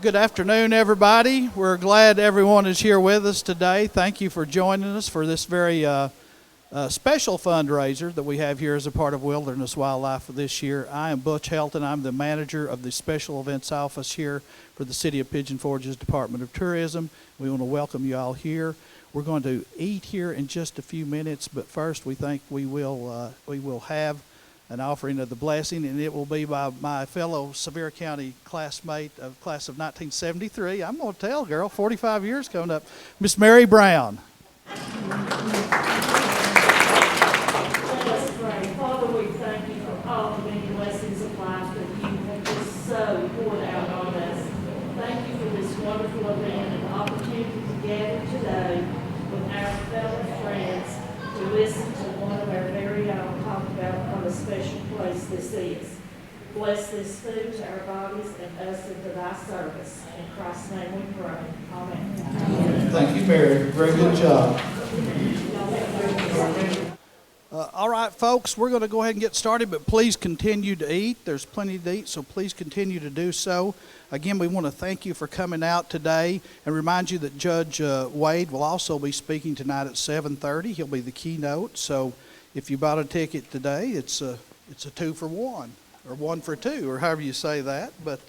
Good afternoon, everybody. We're glad everyone is here with us today. Thank you for joining us for this very special fundraiser that we have here as a part of Wilderness Wildlife this year. I am Butch Helton. I'm the manager of the Special Events Office here for the City of Pigeon Forge's Department of Tourism. We want to welcome you all here. We're going to eat here in just a few minutes, but first we think we will have an offering of the blessing, and it will be by my fellow Sevier County classmate of class of 1973. I'm going to tell, girl, 45 years coming up, Miss Mary Brown. Let us pray. Father, we thank you for all the many blessings of life that you have just so poured out on us. Thank you for this wonderful event and the opportunity to gather today with our fellow friends to listen to one of our very own talk about what a special place this is. Bless this food to our bodies and us into thy service. In Christ's name we pray. Amen. Thank you, Mary. Very good job. All right, folks, we're going to go ahead and get started, but please continue to eat. There's plenty to eat, so please continue to do so. Again, we want to thank you for coming out today and remind you that Judge Wade will also be speaking tonight at 7:30. He'll be the keynote, so if you bought a ticket today, it's a 2 for 1 or 1 for 2 or however you say that. But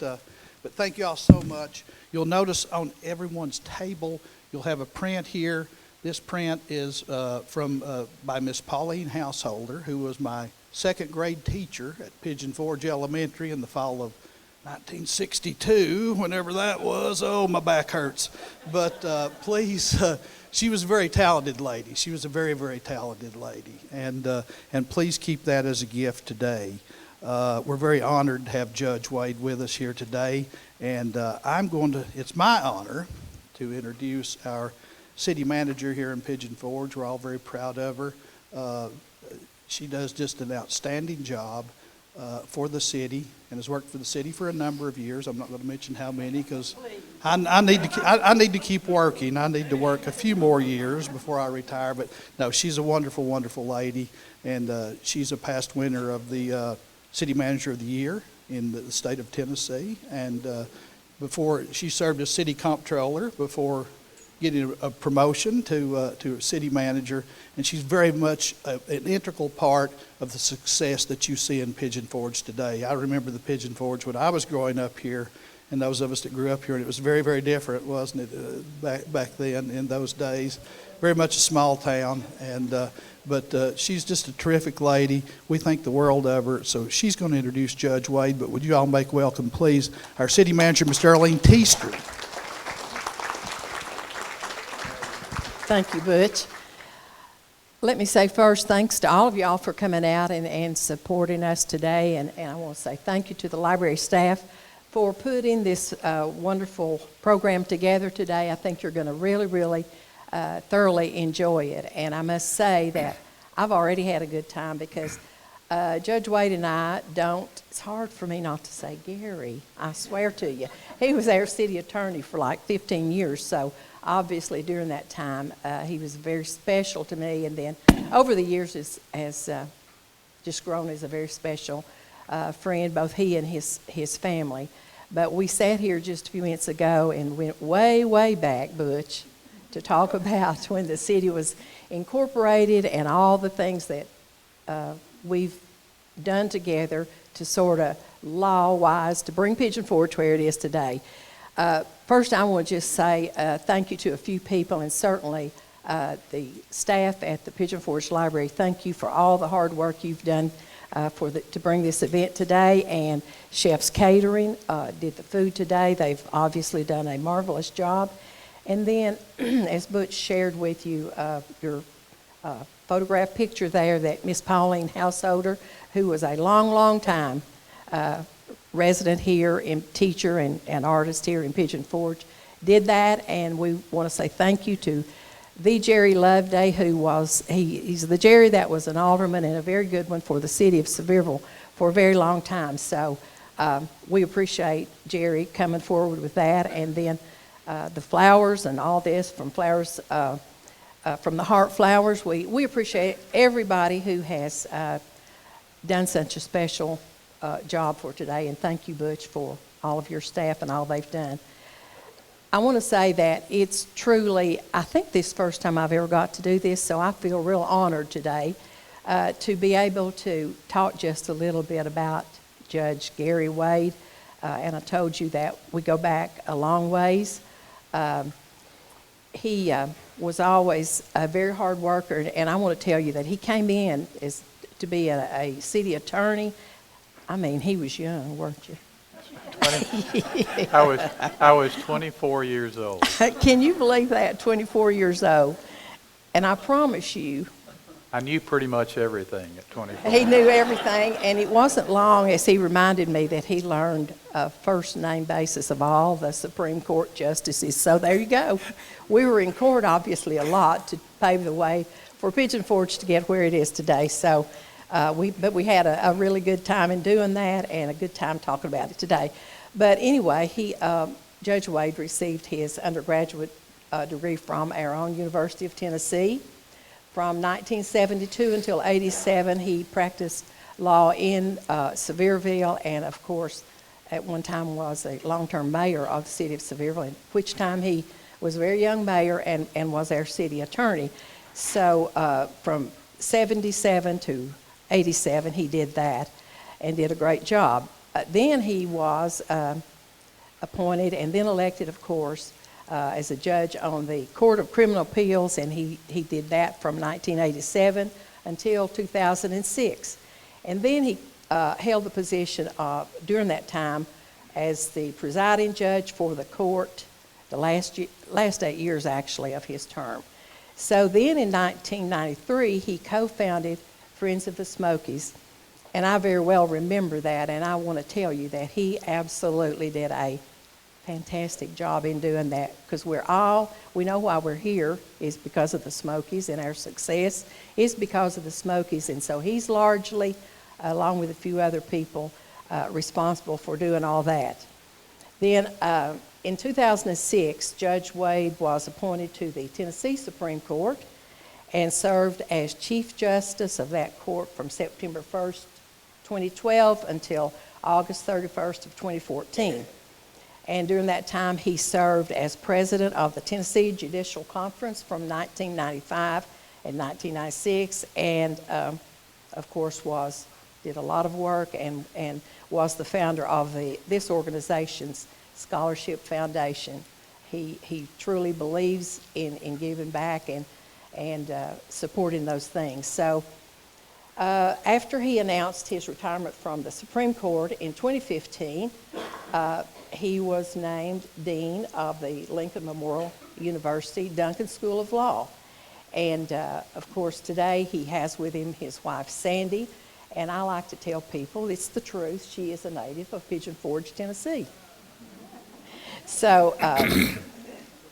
thank you all so much. You'll notice on everyone's table, you'll have a print here. This print is by Miss Pauline Householder, who was my second grade teacher at Pigeon Forge Elementary in the fall of 1962, whenever that was. Oh, my back hurts. But please, she was a very talented lady. She was a very, very talented lady. And please keep that as a gift today. We're very honored to have Judge Wade with us here today. And it's my honor to introduce our city manager here in Pigeon Forge. We're all very proud of her. She does just an outstanding job for the city and has worked for the city for a number of years. I'm not going to mention how many because I need to keep working. I need to work a few more years before I retire. But no, she's a wonderful, wonderful lady, and she's a past winner of the City Manager of the Year in the state of Tennessee. And before she served as city comptroller before getting a promotion to city manager, and she's very much an integral part of the success that you see in Pigeon Forge today. I remember the Pigeon Forge when I was growing up here, and those of us that grew up here, and it was very, very different, wasn't it, back then in those days? Very much a small town, but she's just a terrific lady. We think the world of her, so she's going to introduce Judge Wade, but would you all make welcome, please, our city manager, Mr. Earlene Teaster. Thank you, Butch. Let me say first, thanks to all of y'all for coming out and supporting us today. And I want to say thank you to the library staff for putting this wonderful program together today. I think you're going to really, really thoroughly enjoy it. And I must say that I've already had a good time because Judge Wade and I it's hard for me not to say Gary, I swear to you. He was our city attorney for like 15 years, so obviously during that time he was very special to me, and then over the years has just grown as a very special friend, both he and his family. But we sat here just a few minutes ago and went way, way back, Butch, to talk about when the city was incorporated and all the things that we've done together to sort of law-wise to bring Pigeon Forge where it is today. First, I want to just say thank you to a few people, and certainly the staff at the Pigeon Forge Library. Thank you for all the hard work you've done to bring this event today. And Chef's Catering did the food today. They've obviously done a marvelous job. And then, as Butch shared with you, your photograph picture there, that Miss Pauline Householder, who was a long, long time resident here and teacher and artist here in Pigeon Forge, did that. And we want to say thank you to the Jerry Loveday, he's the Jerry that was an alderman and a very good one for the city of Sevierville for a very long time. So we appreciate Jerry coming forward with that. And then the flowers and all this from flowers, from the Heart Flowers. We appreciate everybody who has done such a special job for today. And thank you, Butch, for all of your staff and all they've done. I want to say that it's truly, I think this is the first time I've ever got to do this, so I feel real honored today to be able to talk just a little bit about Judge Gary Wade. And I told you that we go back a long ways. He was always a very hard worker, and I want to tell you that he came in to be a city attorney. I mean, he was young, weren't you? I was 24 years old. Can you believe that? 24 years old. And I promise you, I knew pretty much everything at 24. he knew everything, and it wasn't long as he reminded me that he learned a first name basis of all the Supreme Court justices. So there you go. We were in court, obviously, a lot to pave the way for Pigeon Forge to get where it is today. So, we had a really good time in doing that, and a good time talking about it today. But anyway, Judge Wade received his undergraduate degree from our own University of Tennessee. From 1972 until 87, he practiced law in Sevierville, and of course, at one time was a long-term mayor of the city of Sevierville, at which time he was a very young mayor and was our city attorney. So from 77 to 87, he did that and did a great job. Then he was appointed and then elected, of course, as a judge on the Court of Criminal Appeals, and he did that from 1987 until 2006. And then he held the position during that time as the presiding judge for the court, the last 8 years actually of his term. So then in 1993, he co-founded Friends of the Smokies, and I very well remember that, and I want to tell you that he absolutely did a fantastic job in doing that, because we know why we're here is because of the Smokies, and our success is because of the Smokies, and so he's largely, along with a few other people, responsible for doing all that. Then in 2006, Judge Wade was appointed to the Tennessee Supreme Court and served as Chief Justice of that court from September 1st, 2012 until August 31st of 2014. And during that time, he served as president of the Tennessee Judicial Conference from 1995 and 1996, and of course did a lot of work and was the founder of this organization's Scholarship Foundation. He truly believes in giving back and supporting those things. So after he announced his retirement from the Supreme Court in 2015, he was named Dean of the Lincoln Memorial University Duncan School of Law. And of course today he has with him his wife Sandy, and I like to tell people it's the truth. She is a native of Pigeon Forge, Tennessee. So,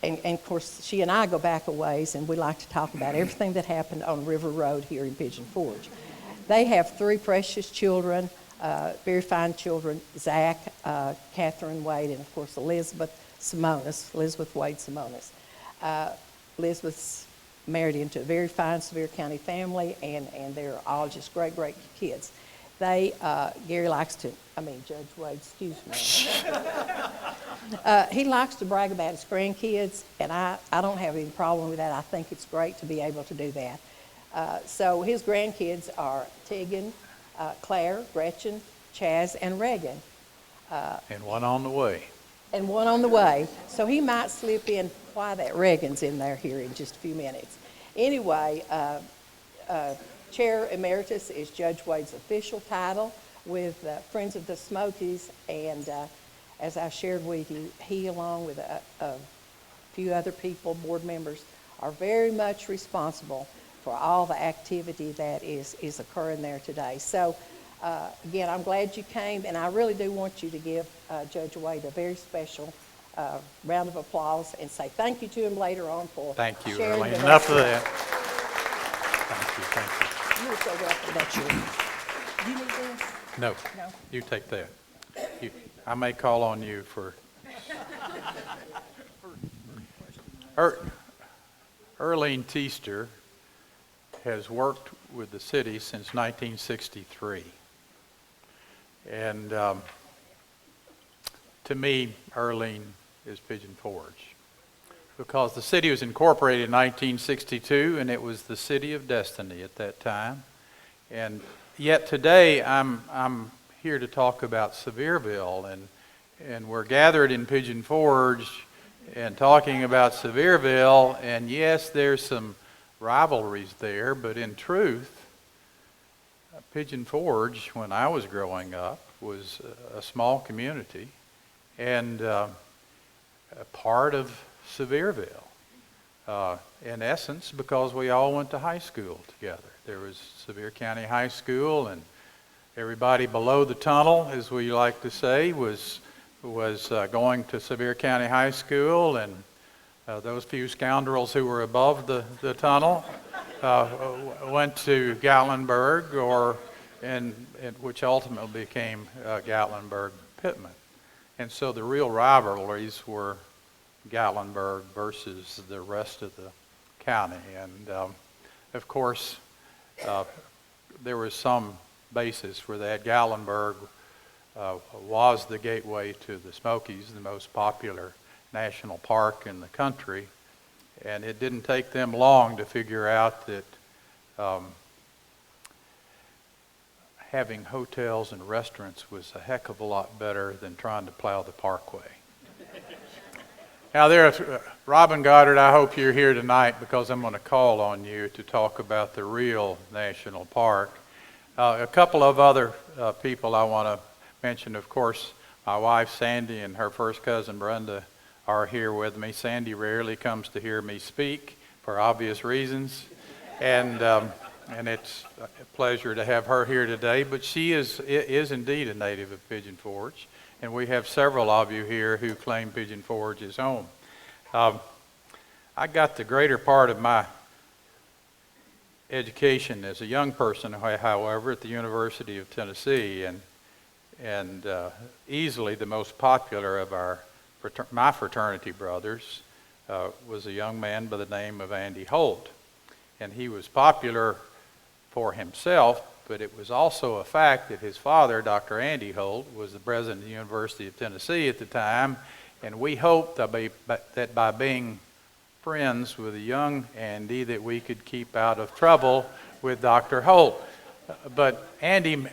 and of course, she and I go back a ways, and we like to talk about everything that happened on River Road here in Pigeon Forge. They have 3 precious children, very fine children, Zach, Catherine Wade, and of course Elizabeth Wade Simonis. Elizabeth's married into a very fine Sevier County family, and they're all just great, great kids. Judge Wade, excuse me. He likes to brag about his grandkids, and I don't have any problem with that. I think it's great to be able to do that. So his grandkids are Pigeon, Claire, Gretchen, Chaz, and Reagan. And one on the way. And one on the way. So he might slip in why that Reagan's in there here in just a few minutes. Anyway, Chair Emeritus is Judge Wade's official title with Friends of the Smokies, and as I shared with you, he along with a few other people, board members, are very much responsible for all the activity that is occurring there today. So again, I'm glad you came, and I really do want you to give Judge Wade a very special round of applause and say thank you to him later on for Thank you, sharing Earlene. the Enough of rest that. Thank you. You were so welcome. That's yours. Do you need this? No, No? you take that. I may call on you for... Earlene Teester has worked with the city since 1963. And to me, Earlene is Pigeon Forge, because the city was incorporated in 1962, and it was the city of destiny at that time. And yet today, I'm here to talk about Sevierville, and we're gathered in Pigeon Forge and talking about Sevierville, and yes, there's some rivalries there, but in truth, Pigeon Forge, when I was growing up, was a small community and a part of Sevierville, in essence, because we all went to high school together. There was Sevier County High School, and everybody below the tunnel, as we like to say, was going to Sevier County High School, and those few scoundrels who were above the tunnel went to Gatlinburg, which ultimately became Gatlinburg-Pittman. And so the real rivalries were Gatlinburg versus the rest of the county. And of course, there was some basis for that. Gatlinburg was the gateway to the Smokies, the most popular national park in the country. And it didn't take them long to figure out that having hotels and restaurants was a heck of a lot better than trying to plow the parkway. Now, Robin Goddard, I hope you're here tonight because I'm going to call on you to talk about the real national park. A couple of other people I want to mention, of course, my wife Sandy and her first cousin Brenda are here with me. Sandy rarely comes to hear me speak for obvious reasons, and it's a pleasure to have her here today. But she is indeed a native of Pigeon Forge, and we have several of you here who claim Pigeon Forge as home. I got the greater part of my education as a young person, however, at the University of Tennessee, and easily the most popular of my fraternity brothers was a young man by the name of Andy Holt. And he was popular for himself, but it was also a fact that his father, Dr. Andy Holt, was the president of the University of Tennessee at the time, and we hoped that by being friends with a young Andy that we could keep out of trouble with Dr. Holt. But Andy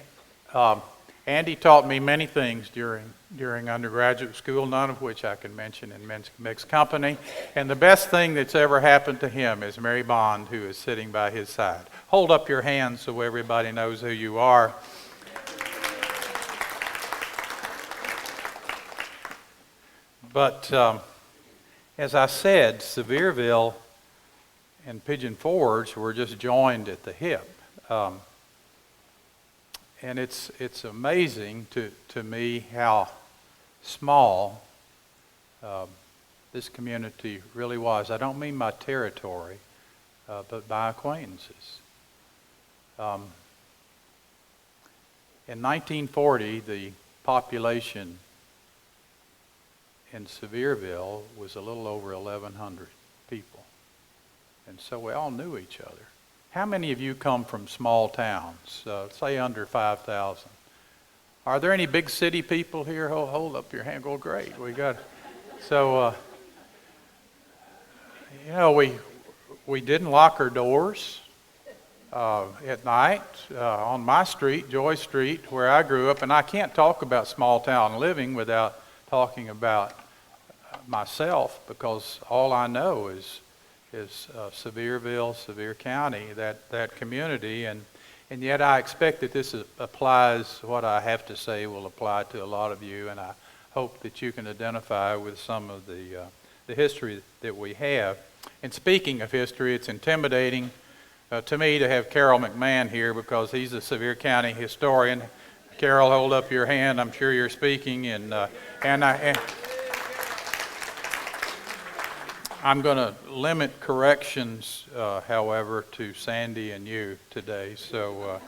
taught me many things during undergraduate school, none of which I can mention in mixed company. And the best thing that's ever happened to him is Mary Bond, who is sitting by his side. Hold up your hands so everybody knows who you are. But as I said, Sevierville and Pigeon Forge were just joined at the hip. And it's amazing to me how small this community really was. I don't mean by territory, but by acquaintances. In 1940, the population in Sevierville was a little over 1,100 people. And so we all knew each other. How many of you come from small towns, say under 5,000? Are there any big city people here? Hold up your hand. Go, great. We got. So, we didn't lock our doors at night on my street, Joy Street, where I grew up. And I can't talk about small town living without talking about myself, because all I know is Sevierville, Sevier County, that community, and yet I expect that this applies, what I have to say will apply to a lot of you, and I hope that you can identify with some of the history that we have. And speaking of history, it's intimidating to me to have Carol McMahon here because he's a Sevier County historian. Carol, hold up your hand. I'm sure you're speaking, and I'm going to limit corrections, however, to Sandy and you today. So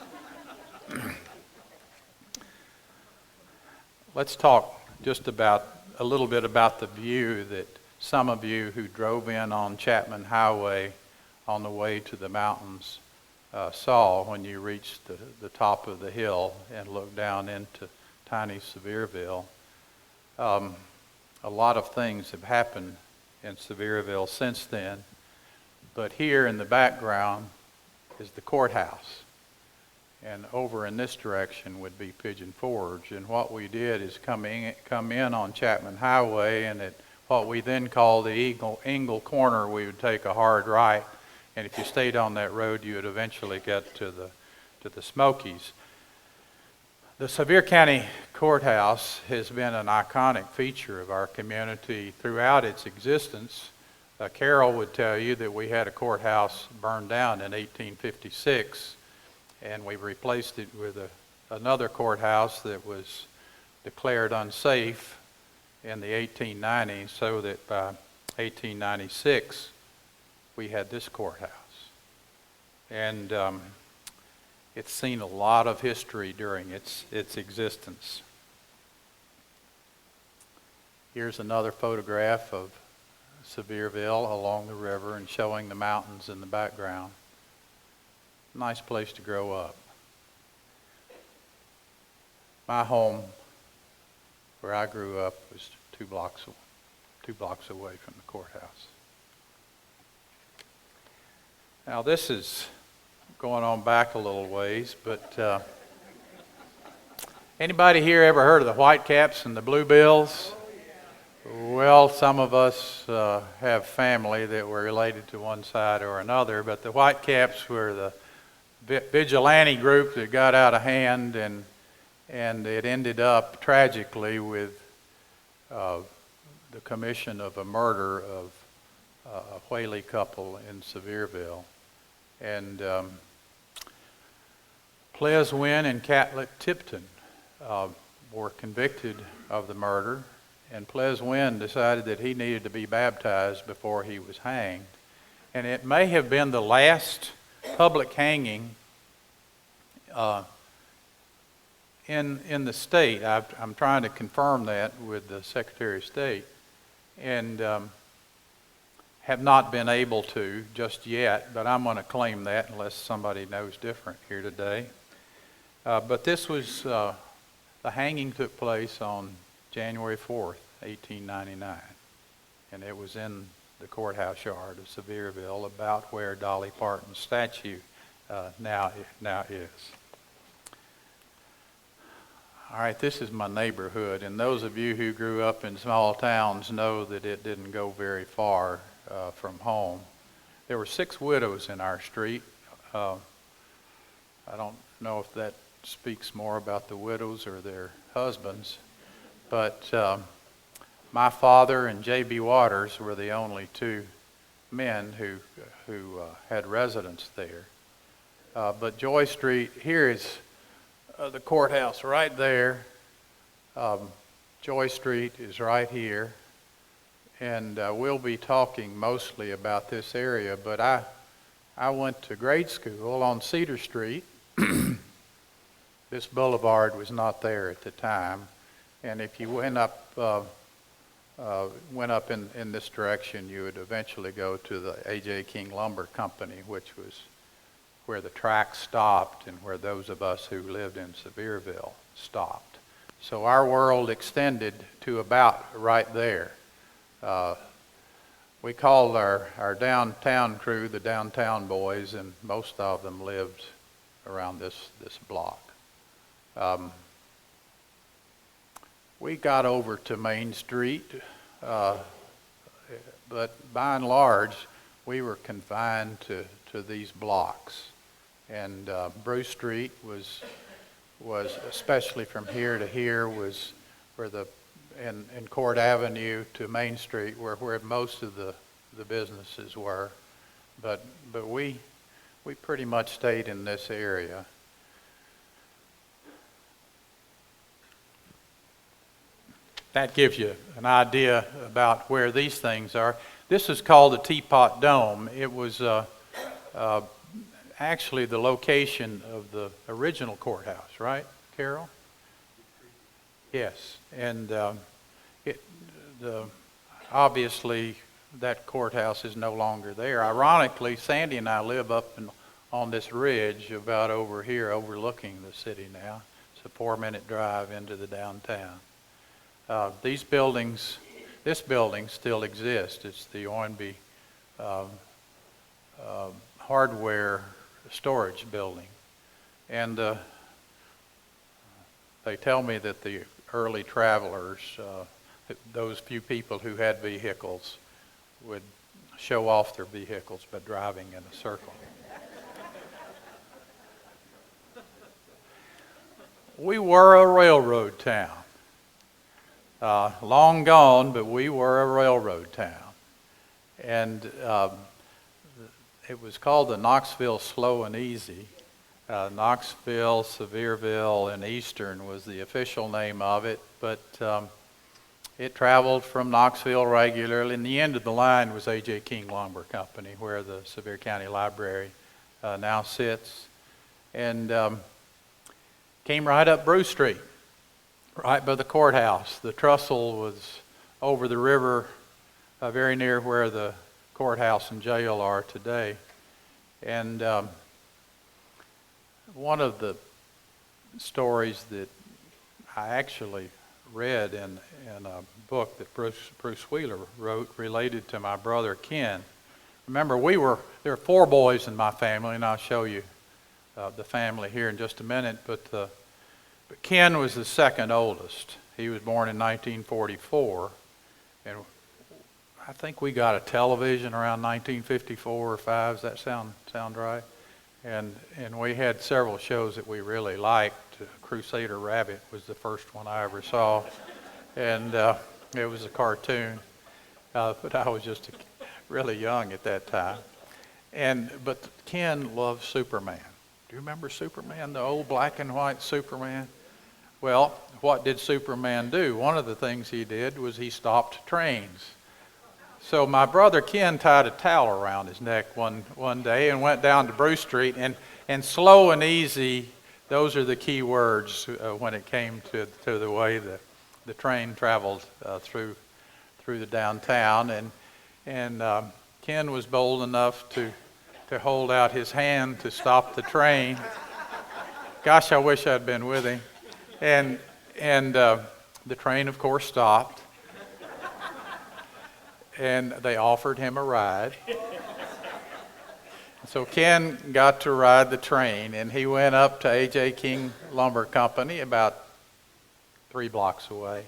let's talk just a little bit about the view that some of you who drove in on Chapman Highway on the way to the mountains saw when you reached the top of the hill and looked down into tiny Sevierville. a lot of things have happened in Sevierville since then, but here in the background is the courthouse. And over in this direction would be Pigeon Forge. And what we did is come in on Chapman Highway, and at what we then called the Engle Corner, we would take a hard right. And if you stayed on that road, you would eventually get to the Smokies. The Sevier County Courthouse has been an iconic feature of our community throughout its existence. Carol would tell you that we had a courthouse burned down in 1856, and we replaced it with another courthouse that was declared unsafe in the 1890s, so that by 1896 we had this courthouse. And it's seen a lot of history during its existence. Here's another photograph of Sevierville along the river and showing the mountains in the background. Nice place to grow up. My home, where I grew up, was two blocks away from the courthouse. Now this is going on back a little ways, but anybody here ever heard of the Whitecaps and the Bluebills? Well, some of us have family that were related to one side or another, but the Whitecaps were the vigilante group that got out of hand, and it ended up tragically with the commission of a murder of a Whaley couple in Sevierville. And Ples Wynn and Catlett Tipton were convicted of the murder, and Ples Wynn decided that he needed to be baptized before he was hanged. And it may have been the last public hanging in the state. I'm trying to confirm that with the Secretary of State, and have not been able to just yet, but I'm going to claim that unless somebody knows different here today. But this was, the hanging took place on January 4th, 1899, and it was in the courthouse yard of Sevierville, about where Dolly Parton's statue now is. All right, this is my neighborhood, and those of you who grew up in small towns know that it didn't go very far from home. There were 6 widows in our street. I don't know if that speaks more about the widows or their husbands, but my father and J.B. Waters were the only 2 men who had residence there. But Joy Street, here is the courthouse right there. Joy Street is right here. And we'll be talking mostly about this area, but I went to grade school on Cedar Street. This boulevard was not there at the time, and if you went up in this direction, you would eventually go to the A.J. King Lumber Company, which was where the track stopped and where those of us who lived in Sevierville stopped. So our world extended to about right there. We called our downtown crew the Downtown Boys, and most of them lived around this block. We got over to Main Street, but by and large, we were confined to these blocks. And Bruce Street was especially from here to here, was where and Court Avenue to Main Street where most of the businesses were, but we pretty much stayed in this area. That gives you an idea about where these things are. This is called the Teapot Dome. It was actually the location of the original courthouse, right, Carol? Yes, and obviously that courthouse is no longer there. Ironically, Sandy and I live up on this ridge about over here overlooking the city now. It's a 4-minute drive into the downtown. These buildings this building still exists. It's the Ownby hardware storage building. And they tell me that the early travelers, those few people who had vehicles, would show off their vehicles by driving in a circle. We were a railroad town. Long gone, but we were a railroad town. And it was called the Knoxville Slow and Easy. Knoxville, Sevierville, and Eastern was the official name of it, but it traveled from Knoxville regularly, and the end of the line was A.J. King Lumber Company, where the Sevier County Library now sits, and came right up Bruce Street, right by the courthouse. The trestle was over the river, very near where the courthouse and jail are today. And one of the stories that I actually read in a book that Bruce Wheeler wrote related to my brother Ken. Remember, there are 4 boys in my family, and I'll show you the family here in just a minute, but Ken was the second oldest. He was born in 1944, and I think we got a television around 1954 or 5. Does that sound right? And we had several shows that we really liked. Crusader Rabbit was the first one I ever saw, and it was a cartoon, but I was just really young at that time. But Ken loved Superman. Do you remember Superman, the old black and white Superman? Well, what did Superman do? One of the things he did was he stopped trains. So my brother Ken tied a towel around his neck one day and went down to Bruce Street, and slow and easy, those are the key words when it came to the way the train traveled through the downtown. And Ken was bold enough to hold out his hand to stop the train. Gosh, I wish I'd been with him. And the train, of course, stopped. And they offered him a ride. So Ken got to ride the train, and he went up to A.J. King Lumber Company about 3 blocks away.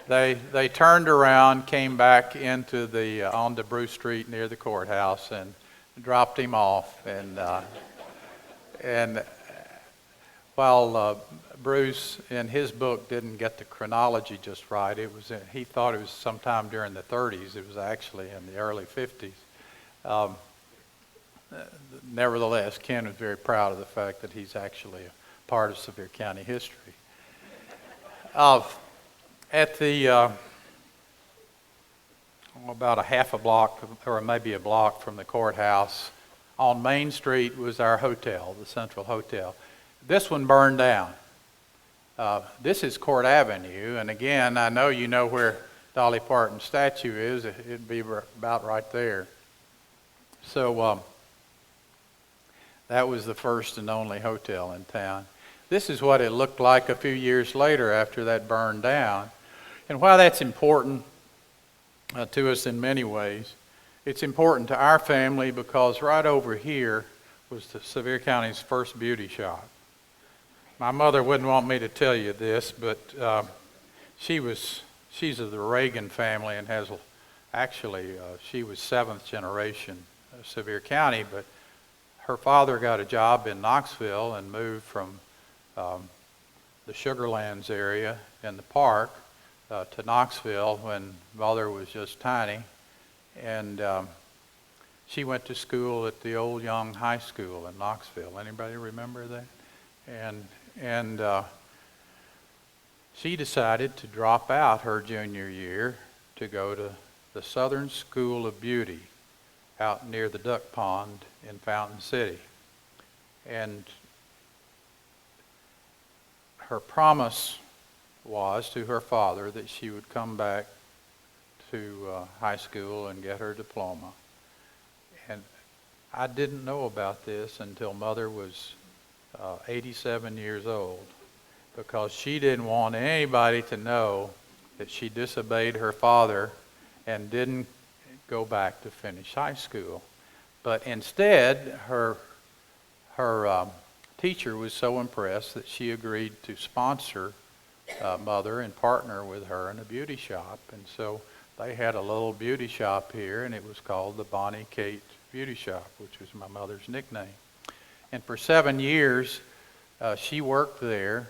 They turned around, came back onto Bruce Street near the courthouse, and dropped him off. And while Bruce, in his book, didn't get the chronology just right, he thought it was sometime during the 30s. It was actually in the early 50s. Nevertheless, Ken was very proud of the fact that he's actually a part of Sevier County history. At the about a half a block, or maybe a block from the courthouse, on Main Street was our hotel, the Central Hotel. This one burned down. This is Court Avenue, and again, I know you know where Dolly Parton's statue is. It'd be about right there. So that was the first and only hotel in town. This is what it looked like a few years later after that burned down. And why that's important to us in many ways, it's important to our family because right over here was the Sevier County's first beauty shop. My mother wouldn't want me to tell you this, but she's of the Reagan family and she was 7th generation Sevier County, but her father got a job in Knoxville and moved from the Sugarlands area in the park to Knoxville when mother was just tiny, and she went to school at the old Young High School in Knoxville. Anybody remember that? And she decided to drop out her junior year to go to the Southern School of Beauty out near the Duck Pond in Fountain City. And her promise was to her father that she would come back to high school and get her diploma. And I didn't know about this until mother was 87 years old, because she didn't want anybody to know that she disobeyed her father and didn't go back to finish high school. But instead, her teacher was so impressed that she agreed to sponsor Mother and partner with her in a beauty shop. And so they had a little beauty shop here, and it was called the Bonnie Kate Beauty Shop, which was my mother's nickname. And for 7 years, she worked there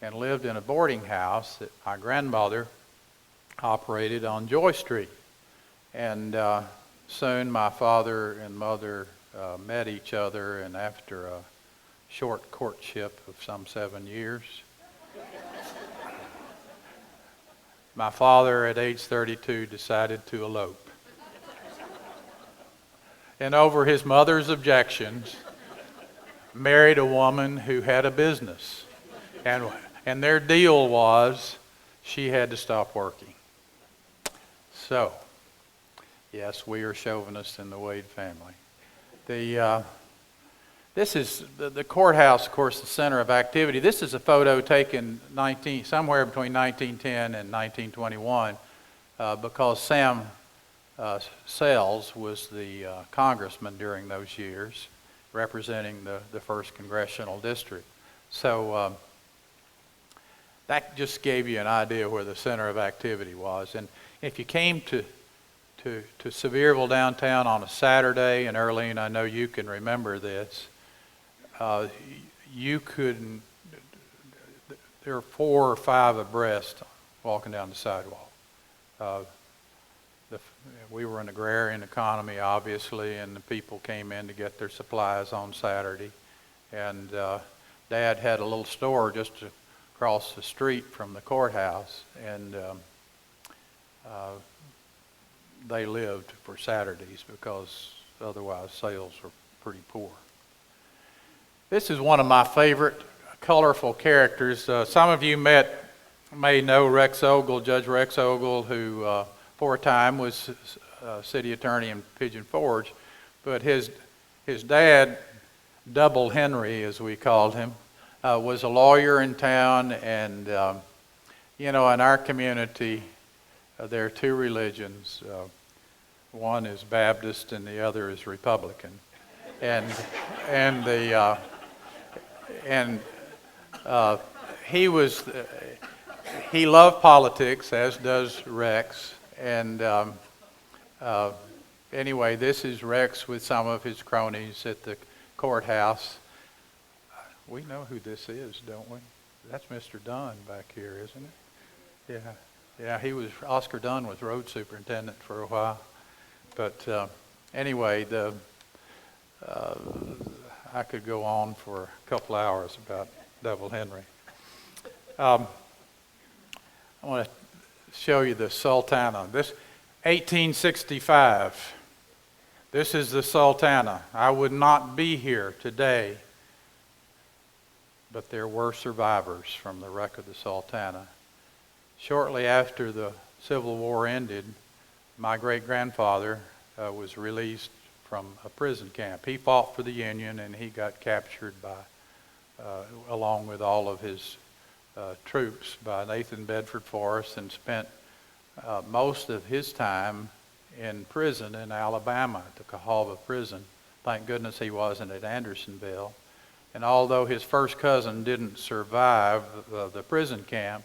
and lived in a boarding house that my grandmother operated on Joy Street. And soon my father and mother met each other, and after a short courtship of some 7 years, my father at age 32 decided to elope. And over his mother's objections, married a woman who had a business. And their deal was she had to stop working. So, yes, we are chauvinists in the Wade family. This is the courthouse, of course, the center of activity. This is a photo taken somewhere between 1910 and 1921 because Sam Sells was the congressman during those years, representing the 1st Congressional District. So that just gave you an idea where the center of activity was. And if you came to Sevierville downtown on a Saturday, and Earlene, I know you can remember this, you couldn't, there were 4 or 5 abreast walking down the sidewalk. We were an agrarian economy, obviously, and the people came in to get their supplies on Saturday. And Dad had a little store just across the street from the courthouse, and they lived for Saturdays because otherwise sales were pretty poor. This is one of my favorite colorful characters. Some of you may know Rex Ogle, Judge Rex Ogle, who for a time was city attorney in Pigeon Forge, but his dad, Double Henry as we called him, was a lawyer in town. And in our community there are 2 religions. One is Baptist and the other is Republican. He loved politics, as does Rex. And anyway, this is Rex with some of his cronies at the courthouse. We know who this is, don't we? That's Mr. Dunn back here, isn't it? Yeah. Oscar Dunn was road superintendent for a while. But anyway, I could go on for a couple hours about Double Henry. I want to show you the Sultana. This 1865. This is the Sultana. I would not be here today, but there were survivors from the wreck of the Sultana. Shortly after the Civil War ended, my great-grandfather was released from a prison camp. He fought for the Union, and he got captured along with all of his troops by Nathan Bedford Forrest, and spent most of his time in prison in Alabama, at the Cahaba prison. Thank goodness he wasn't at Andersonville. And although his first cousin didn't survive the prison camp,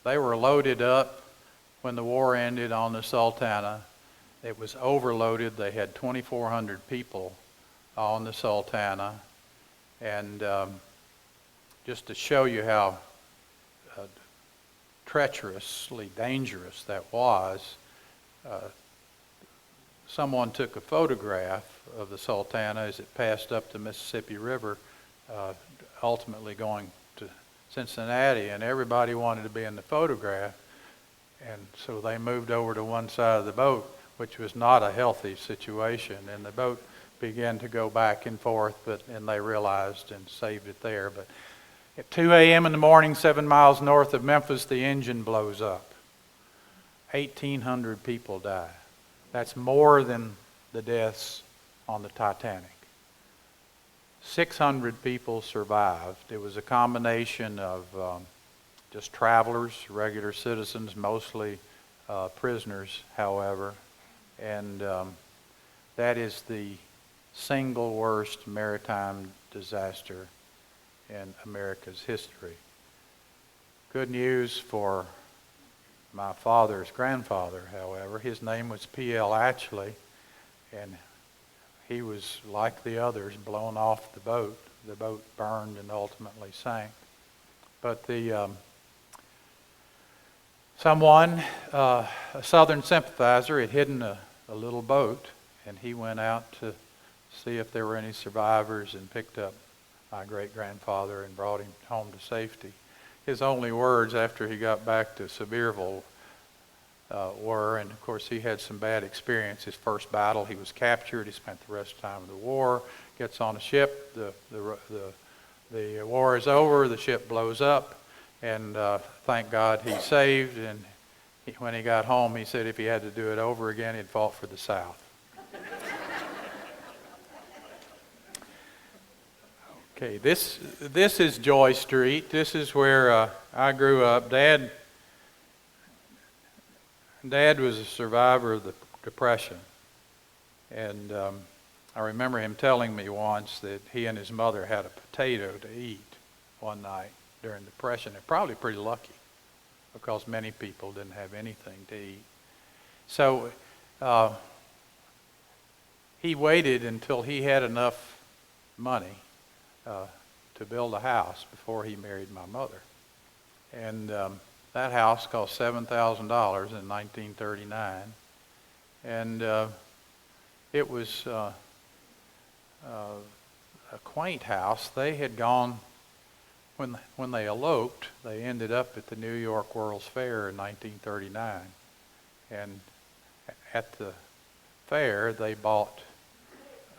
they were loaded up when the war ended on the Sultana. It was overloaded. They had 2,400 people on the Sultana. And just to show you how treacherously dangerous that was, someone took a photograph of the Sultana as it passed up the Mississippi River, ultimately going to Cincinnati, and everybody wanted to be in the photograph, and so they moved over to one side of the boat, which was not a healthy situation, and the boat began to go back and forth, and they realized and saved it there. But at 2 a.m. in the morning, 7 miles north of Memphis, the engine blows up. 1,800 people die. That's more than the deaths on the Titanic. 600 people survived. It was a combination of just travelers, regular citizens, mostly prisoners, however. And that is the single worst maritime disaster in America's history. Good news for my father's grandfather, however. His name was P.L. Atchley, and he was, like the others, blown off the boat. The boat burned and ultimately sank. But someone, a Southern sympathizer, had hidden a little boat, and he went out to see if there were any survivors and picked up my great-grandfather and brought him home to safety. His only words after he got back to Sevierville were, and of course he had some bad experience. His first battle, he was captured. He spent the rest of the time of the war. Gets on a ship. The war is over. The ship blows up, and thank God he's saved. And when he got home, he said if he had to do it over again, he'd fought for the South. Okay, this is Joy Street. This is where I grew up. Dad was a survivor of the Depression, and I remember him telling me once that he and his mother had a potato to eat one night during the Depression. They're probably pretty lucky because many people didn't have anything to eat. So he waited until he had enough money to build a house before he married my mother. And that house cost $7,000 in 1939. And it was a quaint house. They had gone, when they eloped, they ended up at the New York World's Fair in 1939. And at the fair, they bought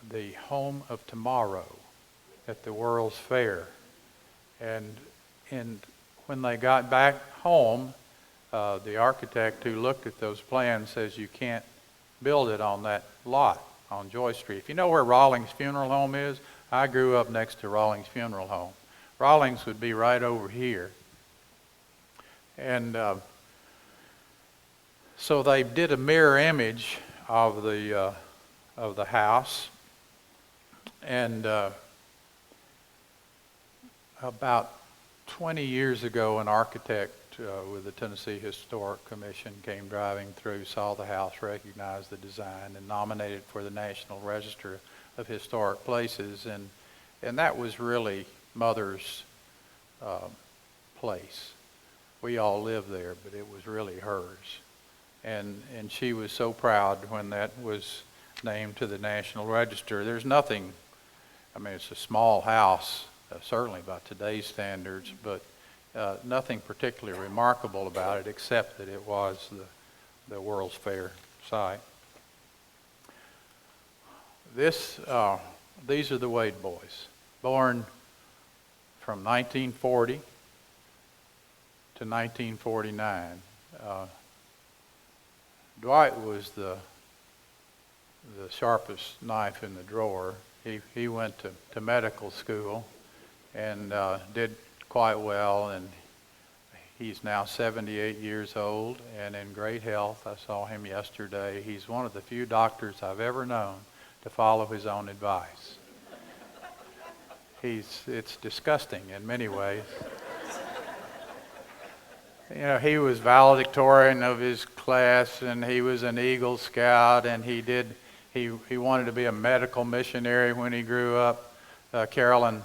the home of tomorrow at the World's Fair. And when they got back home, the architect who looked at those plans says you can't build it on that lot on Joy Street. If you know where Rawlings Funeral Home is, I grew up next to Rawlings Funeral Home. Rawlings would be right over here. And so they did a mirror image of the house. And about 20 years ago, an architect with the Tennessee Historic Commission came driving through, saw the house, recognized the design, and nominated for the National Register of Historic Places. And that was really Mother's place. We all lived there, but it was really hers. And she was so proud when that was named to the National Register. There's nothing, I mean, it's a small house, certainly by today's standards, but nothing particularly remarkable about it except that it was the World's Fair site. These are the Wade boys, born from 1940 to 1949. Dwight was the sharpest knife in the drawer. He went to medical school and did quite well, and he's now 78 years old and in great health. I saw him yesterday. He's one of the few doctors I've ever known to follow his own advice. It's disgusting in many ways. You know, he was valedictorian of his class, and he was an Eagle Scout, and he wanted to be a medical missionary when he grew up. Carolyn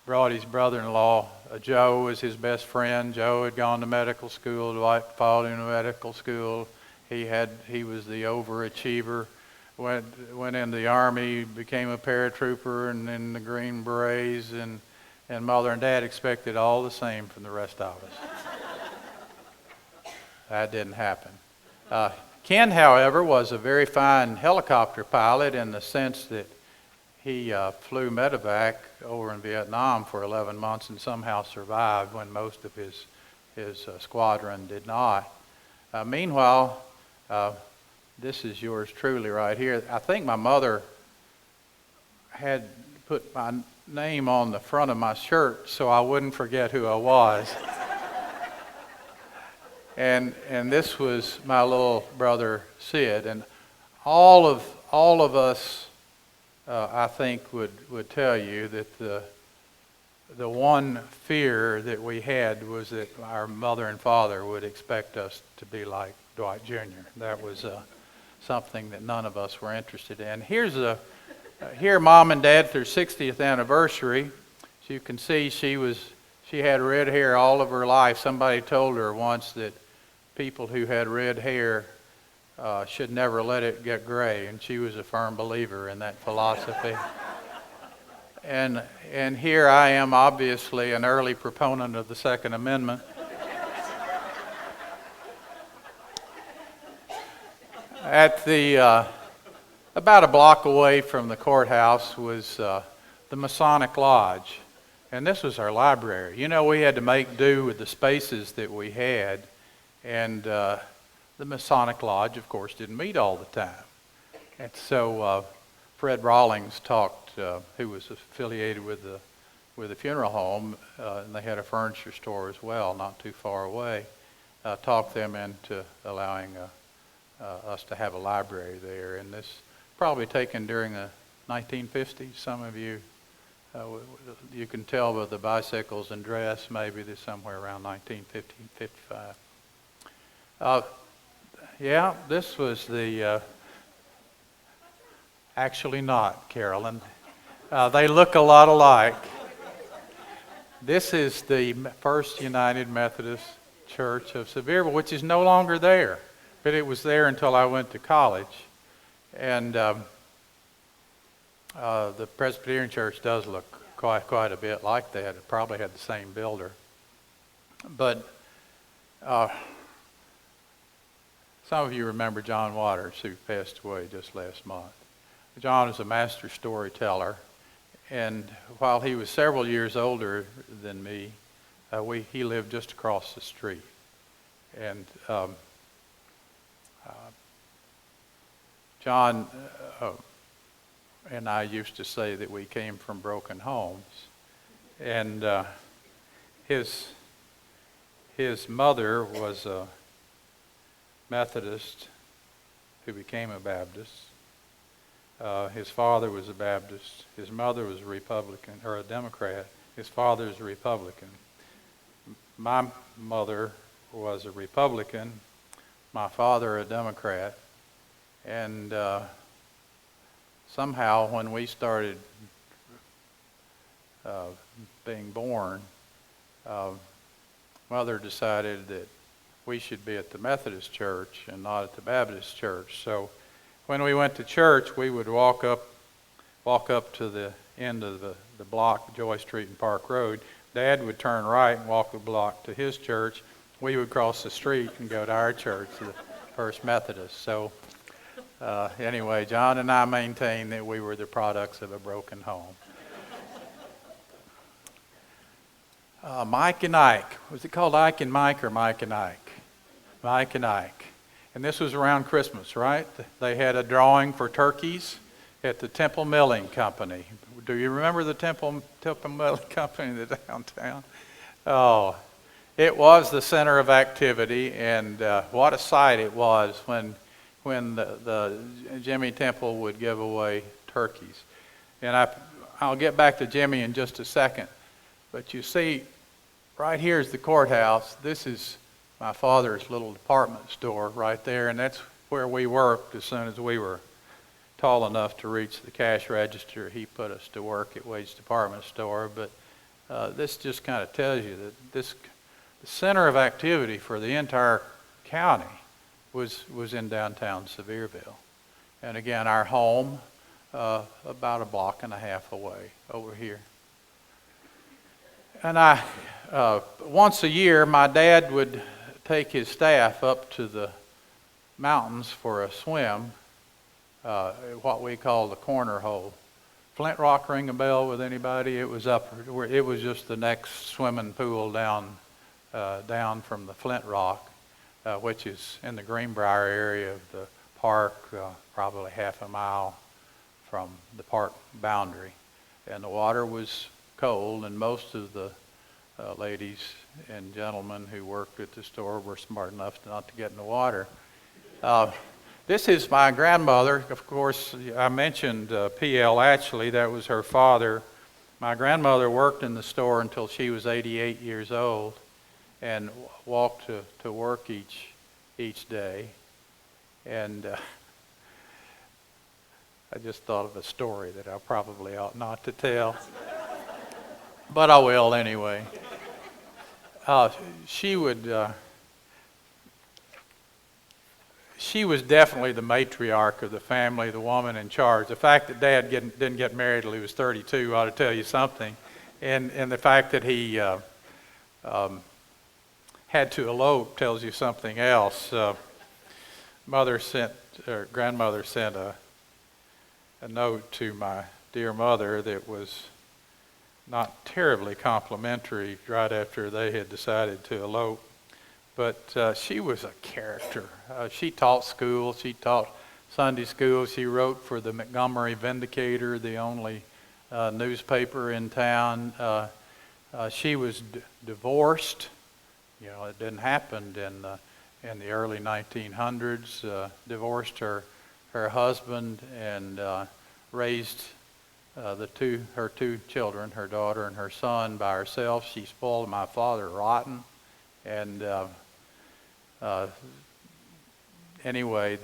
brought his brother-in-law, Joe, was his best friend. Joe had gone to medical school. Dwight followed him to medical school. He was the overachiever. Went in the Army, became a paratrooper, and in the Green Berets, and Mother and Dad expected all the same from the rest of us. That didn't happen. Ken, however, was a very fine helicopter pilot in the sense that he flew medevac over in Vietnam for 11 months and somehow survived when most of his squadron did not. Meanwhile, this is yours truly right here. I think my mother had put my name on the front of my shirt so I wouldn't forget who I was. And this was my little brother Sid. And all of us, I think, would tell you that the one fear that we had was that our mother and father would expect us to be like Dwight Jr. That was something that none of us were interested in. Here Mom and Dad, their 60th anniversary. As you can see, she had red hair all of her life. Somebody told her once that people who had red hair should never let it get gray, and she was a firm believer in that philosophy. And here I am, obviously an early proponent of the Second Amendment. At the about a block away from the courthouse was the Masonic Lodge, and this was our library. You know, we had to make do with the spaces that we had, and the Masonic Lodge, of course, didn't meet all the time. And so Fred Rawlings talked, who was affiliated with the funeral home, and they had a furniture store as well, not too far away, talked them into allowing us to have a library there. And this probably taken during the 1950s. Some of you, you can tell by the bicycles and dress, maybe this somewhere around 1950, 55. Yeah, this was the, actually not, Carolyn. They look a lot alike. This is the First United Methodist Church of Sevierville, which is no longer there, but it was there until I went to college. And the Presbyterian Church does look quite a bit like that. It probably had the same builder. But some of you remember John Waters, who passed away just last month. John is a master storyteller, and while he was several years older than me, he lived just across the street. And John and I used to say that we came from broken homes, and his mother was a Methodist who became a Baptist. His father was a Baptist. His mother was a Republican, or a Democrat. His father is a Republican. My mother was a Republican. My father a Democrat. And somehow when we started being born, Mother decided that we should be at the Methodist church and not at the Baptist church. So when we went to church, we would walk up to the end of the block, Joy Street and Park Road. Dad would turn right and walk the block to his church. We would cross the street and go to our church, the First Methodist. So anyway, John and I maintained that we were the products of a broken home. Mike and Ike. Was it called Ike and Mike or Mike and Ike? Mike and Ike. And this was around Christmas, right? They had a drawing for turkeys at the Temple Milling Company. Do you remember the Temple Milling Company in the downtown? Oh, it was the center of activity, and what a sight it was when the Jimmy Temple would give away turkeys. And I'll get back to Jimmy in just a second. But you see, right here is the courthouse. This is my father's little department store right there, and that's where we worked as soon as we were tall enough to reach the cash register. He put us to work at Wade's department store. But this just kind of tells you that the center of activity for the entire county was in downtown Sevierville. And again, our home about a block and a half away over here. And once a year, my dad would take his staff up to the mountains for a swim, what we call the corner hole. Flint Rock ring a bell with anybody? It was just the next swimming pool down from the Flint Rock, which is in the Greenbrier area of the park, probably half a mile from the park boundary. And the water was cold, and most of the ladies and gentlemen who worked at the store were smart enough not to get in the water. This is my grandmother. Of course, I mentioned P.L. Atchley. That was her father. My grandmother worked in the store until she was 88 years old and walked to work each day. And I just thought of a story that I probably ought not to tell, but I will anyway. She was definitely the matriarch of the family, the woman in charge. The fact that Dad didn't get married till he was 32 ought to tell you something. And the fact that he had to elope tells you something else. Grandmother sent a note to my dear mother that was not terribly complimentary right after they had decided to elope. But she was a character. She taught school. She taught Sunday school. She wrote for the Montgomery Vindicator, the only newspaper in town. She was divorced. You know, it didn't happen in the early 1900s. Divorced her husband and raised her two children, her daughter and her son, by herself. She spoiled my father rotten. And anyway,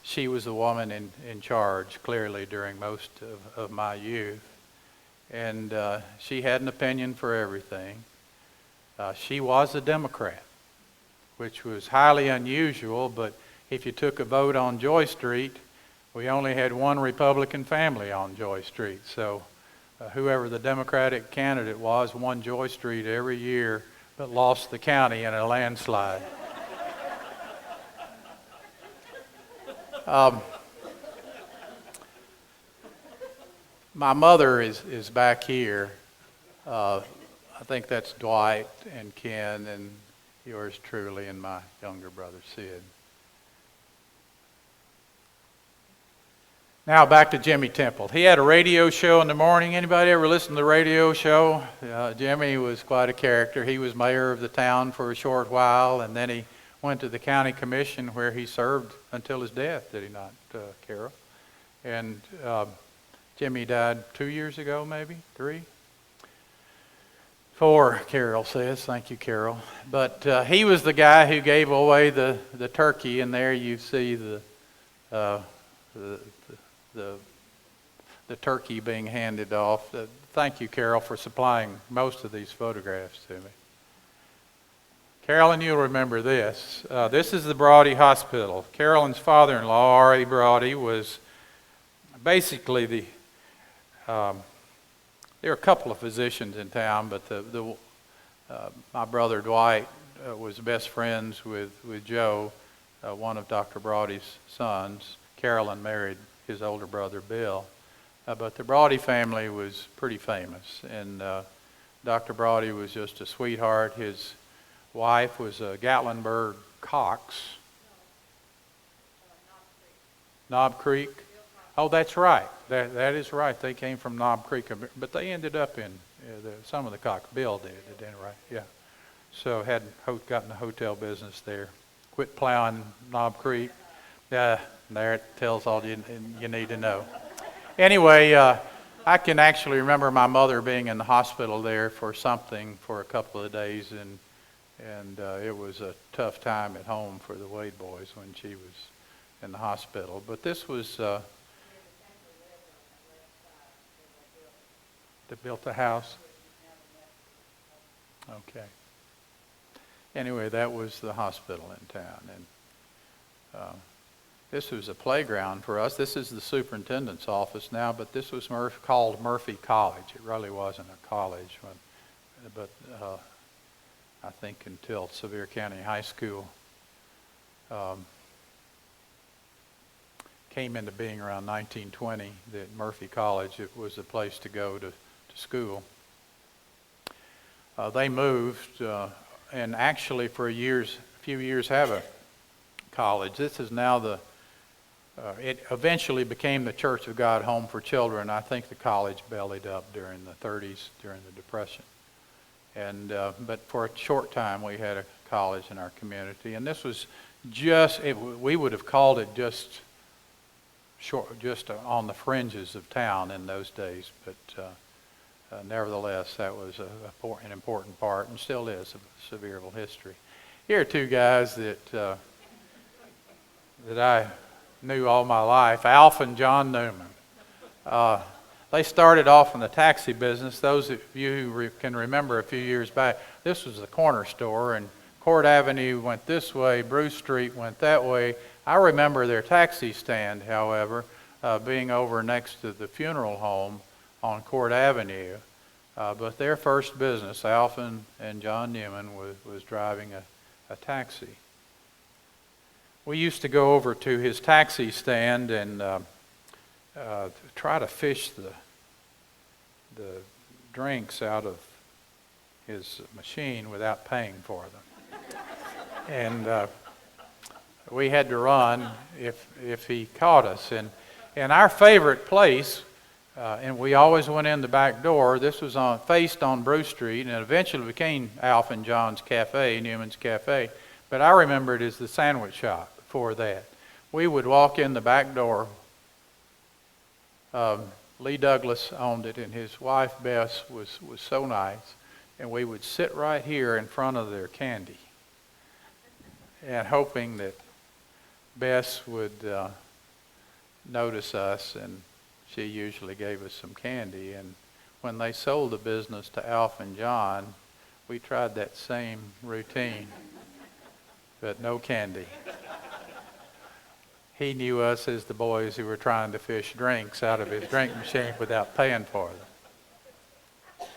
she was the woman in charge, clearly, during most of my youth. And she had an opinion for everything. She was a Democrat, which was highly unusual, but if you took a vote on Joy Street, we only had one Republican family on Joy Street. So whoever the Democratic candidate was won Joy Street every year, but lost the county in a landslide. My mother is back here. I think that's Dwight and Ken and yours truly and my younger brother Sid. Now back to Jimmy Temple. He had a radio show in the morning. Anybody ever listen to the radio show? Jimmy was quite a character. He was mayor of the town for a short while, and then he went to the county commission where he served until his death, did he not, Carol? And Jimmy died 2 years ago, maybe? 3? 4, Carol says. Thank you, Carol. But he was the guy who gave away the turkey, and there you see the turkey being handed off. Thank you, Carol, for supplying most of these photographs to me. Carolyn, you'll remember this. This is the Brody Hospital. Carolyn's father-in-law, R.A. Brody, was basically there were a couple of physicians in town, but my brother Dwight was best friends with Joe, one of Dr. Brody's sons. Carolyn married his older brother Bill. But the Brody family was pretty famous, and Dr. Brody was just a sweetheart. His wife was a Gatlinburg Cox. Knob Creek. Oh, that's right. That is right. They came from Knob Creek, but they ended up in some of the Cox. Bill did, right? Yeah. So had gotten the hotel business there. Quit plowing Knob Creek. There it tells all you need to know. Anyway, I can actually remember my mother being in the hospital there for a couple of days, and it was a tough time at home for the Wade boys when she was in the hospital. But this was they built the house. Okay. Anyway, that was the hospital in town, and this was a playground for us. This is the superintendent's office now, but this was called Murphy College. It really wasn't a college, but I think until Sevier County High School came into being around 1920, that Murphy College, it was a place to go to school. They moved, and actually for a few years have a college. This is now it eventually became the Church of God Home for Children. I think the college bellied up during the 30s, during the Depression. But for a short time, we had a college in our community, and this was just, we would have called it just on the fringes of town in those days, but nevertheless, that was an important part, and still is, of Sevierville history. Here are two guys that I knew all my life, Alf and John Newman. They started off in the taxi business. Those of you who can remember a few years back, this was the corner store, and Court Avenue went this way, Bruce Street went that way. I remember their taxi stand, however, being over next to the funeral home on Court Avenue. But their first business, Alf and John Newman, was driving a taxi. We used to go over to his taxi stand and try to fish the drinks out of his machine without paying for them. And we had to run if he caught us. And our favorite place, and we always went in the back door, this was faced on Bruce Street, and it eventually became Alf and John's Cafe, Newman's Cafe. But I remember it as the sandwich shop before that. We would walk in the back door. Lee Douglas owned it, and his wife Bess was so nice, and we would sit right here in front of their candy, and hoping that Bess would notice us, and she usually gave us some candy. And when they sold the business to Alf and John, we tried that same routine, but no candy. He knew us as the boys who were trying to fish drinks out of his drink machine without paying for them.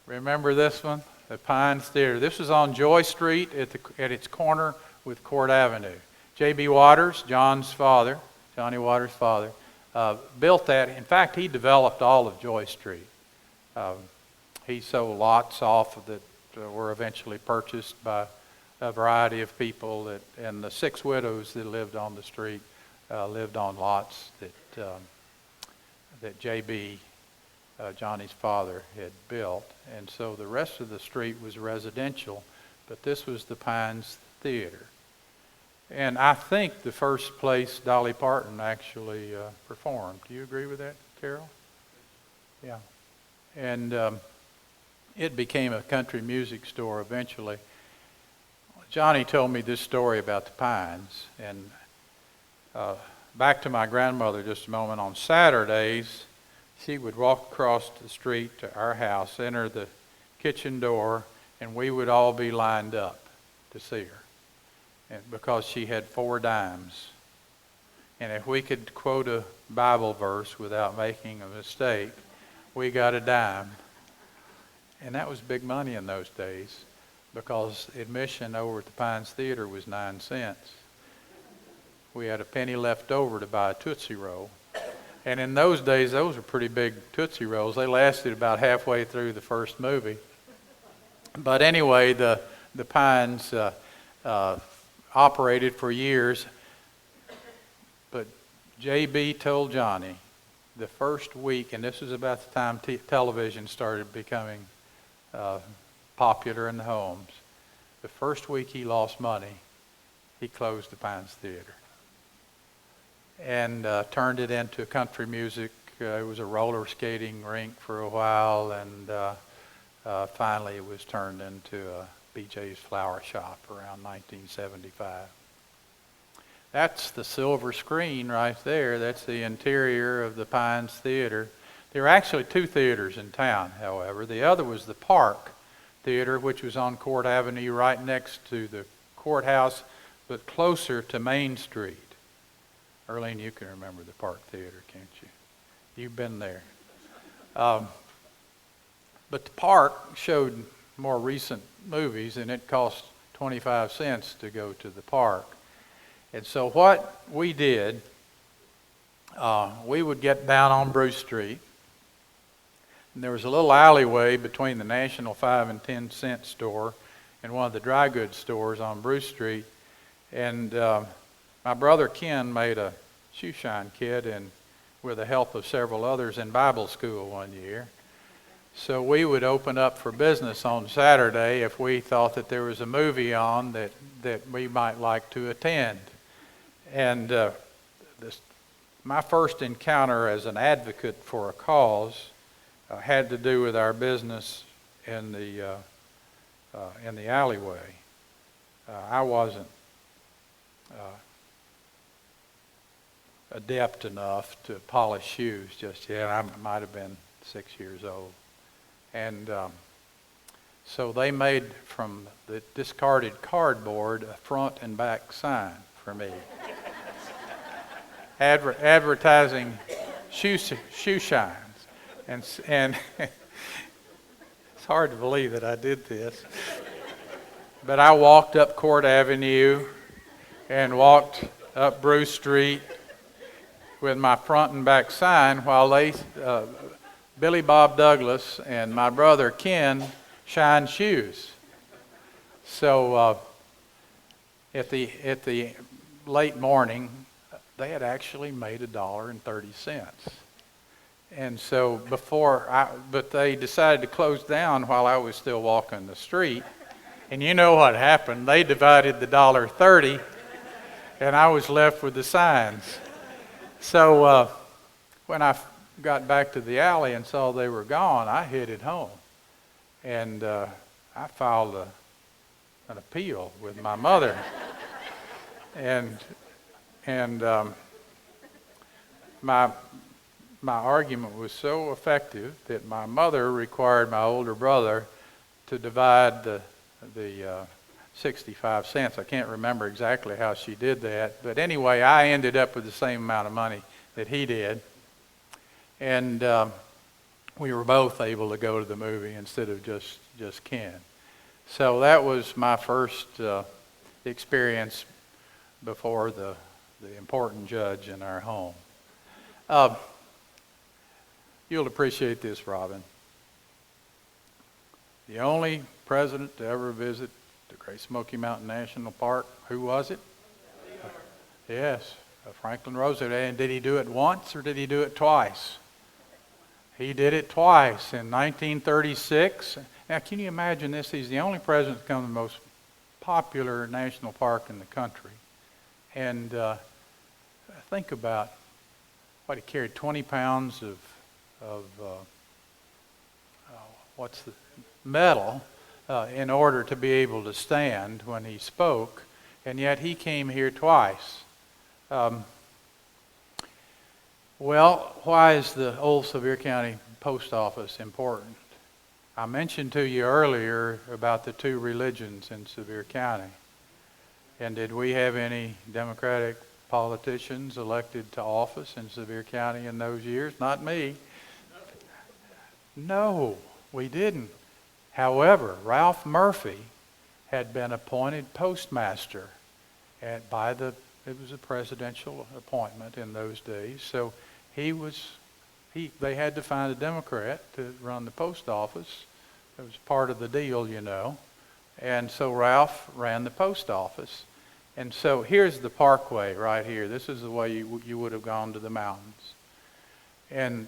Remember this one? The Pines Theater. This was on Joy Street at its corner with Court Avenue. J.B. Waters, Johnny Waters' father, built that. In fact, he developed all of Joy Street. He sold lots off that were eventually purchased by a variety of people, and the 6 widows that lived on the street lived on lots that J.B., Johnny's father, had built. And so the rest of the street was residential, but this was the Pines Theater. And I think the first place Dolly Parton actually performed. Do you agree with that, Carol? Yeah. And it became a country music store eventually. Johnny told me this story about the Pines, and back to my grandmother just a moment. On Saturdays, she would walk across the street to our house, enter the kitchen door, and we would all be lined up to see her, and because she had 4 dimes. And if we could quote a Bible verse without making a mistake, we got a dime. And that was big money in those days, because admission over at the Pines Theater was 9 cents. We had a penny left over to buy a Tootsie Roll. And in those days, those were pretty big Tootsie Rolls. They lasted about halfway through the first movie. But anyway, the Pines operated for years. But J.B. told Johnny the first week, and this was about the time television started becoming popular in the homes. The first week he lost money, he closed the Pines Theater and turned it into country music. It was a roller skating rink for a while, and finally it was turned into a BJ's Flower Shop around 1975. That's the silver screen right there. That's the interior of the Pines Theater. There were actually 2 theaters in town, however. The other was the Park Theater, which was on Court Avenue right next to the courthouse, but closer to Main Street. Earlene, you can remember the Park Theater, can't you? You've been there. But the Park showed more recent movies, and it cost 25 cents to go to the Park. And so what we did, we would get down on Bruce Street, and there was a little alleyway between the National 5 and 10 cent store and one of the dry goods stores on Bruce Street. And my brother Ken made a shoe shine kit, and with the help of several others in Bible school one year. So we would open up for business on Saturday if we thought that there was a movie on that we might like to attend. And my first encounter as an advocate for a cause had to do with our business in the alleyway. I wasn't adept enough to polish shoes just yet. I might have been 6 years old. And so they made from the discarded cardboard a front and back sign for me. Advertising shoe shines. And it's hard to believe that I did this. But I walked up Court Avenue and walked up Bruce Street with my front and back sign while Billy Bob Douglas and my brother Ken shined shoes. So at the late morning, they had actually made $1.30. And so but they decided to close down while I was still walking the street. And you know what happened? They divided the $1.30, and I was left with the signs. So when I got back to the alley and saw they were gone, I headed home. And I filed an appeal with my mother. And my argument was so effective that my mother required my older brother to divide the 65 cents. I can't remember exactly how she did that. But anyway, I ended up with the same amount of money that he did. And we were both able to go to the movie instead of just Ken. So that was my first experience before the important judge in our home. You'll appreciate this, Robin. The only president to ever visit the Great Smoky Mountain National Park, who was it? Yes, Franklin Roosevelt. And did he do it once or did he do it twice? He did it twice in 1936. Now, can you imagine this? He's the only president to come to the most popular national park in the country. And think about what he carried, 20 pounds of metal in order to be able to stand when he spoke, and yet he came here twice. Well, why is the old Sevier County Post Office important? I mentioned to you earlier about the two religions in Sevier County. And did we have any Democratic politicians elected to office in Sevier County in those years? Not me. No, we didn't. However, Ralph Murphy had been appointed postmaster it was a presidential appointment in those days. So they had to find a Democrat to run the post office. It was part of the deal, you know. And so Ralph ran the post office. And so here's the parkway right here. This is the way you would have gone to the mountains. And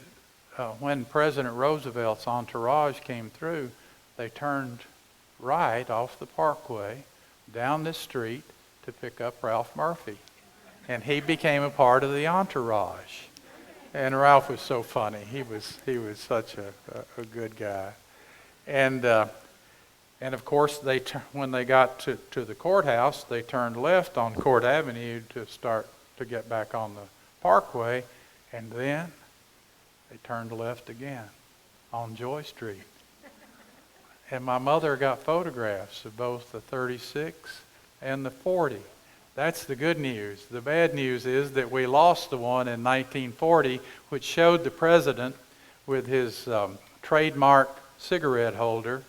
when President Roosevelt's entourage came through, they turned right off the parkway down this street to pick up Ralph Murphy. And he became a part of the entourage. And Ralph was so funny. He was such a good guy. And of course, when they got to the courthouse, they turned left on Court Avenue to get back on the parkway. And then they turned left again on Joy Street. And my mother got photographs of both the 36 and the 40. That's the good news. The bad news is that we lost the one in 1940, which showed the president with his trademark cigarette holder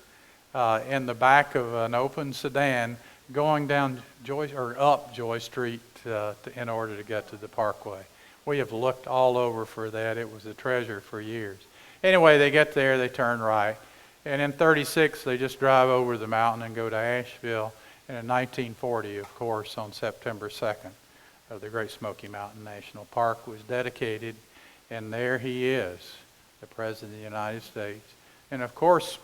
in the back of an open sedan going down up Joy Street in order to get to the parkway. We have looked all over for that. It was a treasure for years. Anyway, they get there, they turn right. And in 36, they just drive over the mountain and go to Asheville. And in 1940, of course, on September 2nd, the Great Smoky Mountain National Park was dedicated. And there he is, the President of the United States. And of course,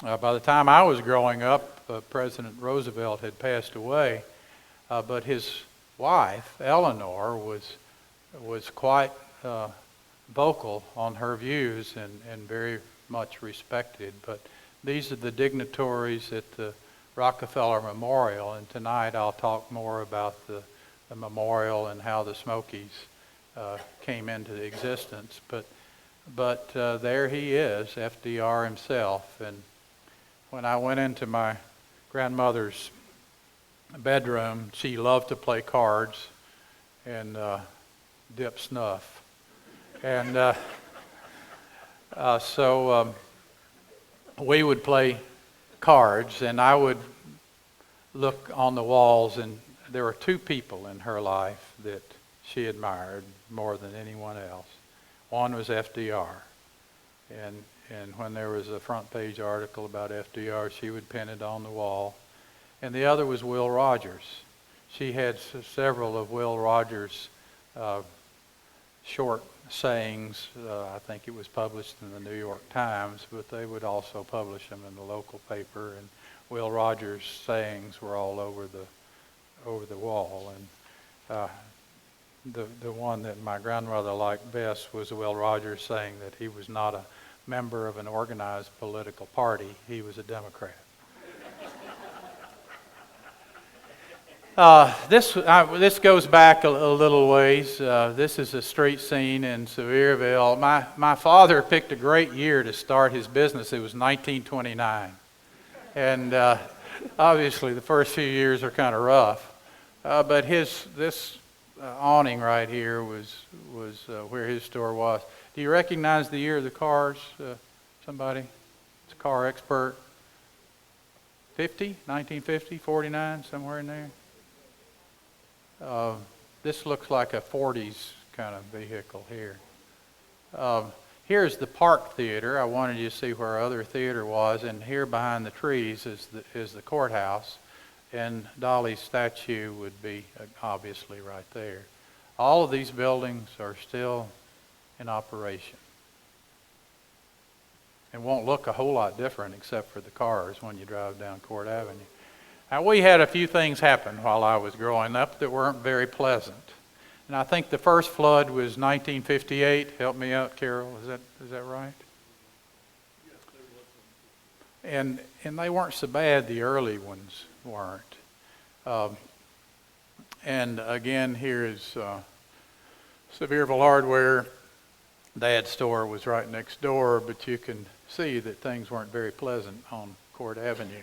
by the time I was growing up, President Roosevelt had passed away, but his wife, Eleanor, was quite vocal on her views and very much respected. But these are the dignitaries at the Rockefeller Memorial, and tonight I'll talk more about the memorial and how the Smokies came into existence. But there he is, FDR himself. And when I went into my grandmother's bedroom, she loved to play cards and dip snuff. And so we would play cards, and I would look on the walls, and there were two people in her life that she admired more than anyone else. One was FDR, and when there was a front page article about FDR, she would pin it on the wall. And the other was Will Rogers. She had several of Will Rogers' short sayings. I think it was published in the New York Times, but they would also publish them in the local paper. And Will Rogers' sayings were all over the wall. And the one that my grandmother liked best was Will Rogers saying that he was not a member of an organized political party. He was a Democrat. This goes back a little ways. This is a street scene in Sevierville. My father picked a great year to start his business. It was 1929. And obviously the first few years are kind of rough. But this awning right here was where his store was. Do you recognize the year of the cars? Somebody? It's a car expert. 1950, 49, somewhere in there. This looks like a 40s kind of vehicle here. Here's the Park Theater. I wanted you to see where our other theater was, and here behind the trees is the courthouse, and Dolly's statue would be obviously right there. All of these buildings are still in operation, and won't look a whole lot different except for the cars when you drive down Court Avenue. Now, we had a few things happen while I was growing up that weren't very pleasant. And I think the first flood was 1958. Help me out, Carol. Is that right? Yes, they were. And they weren't so bad. The early ones weren't. And again, here is Sevierville Hardware. Dad's store was right next door, but you can see that things weren't very pleasant on Court Avenue.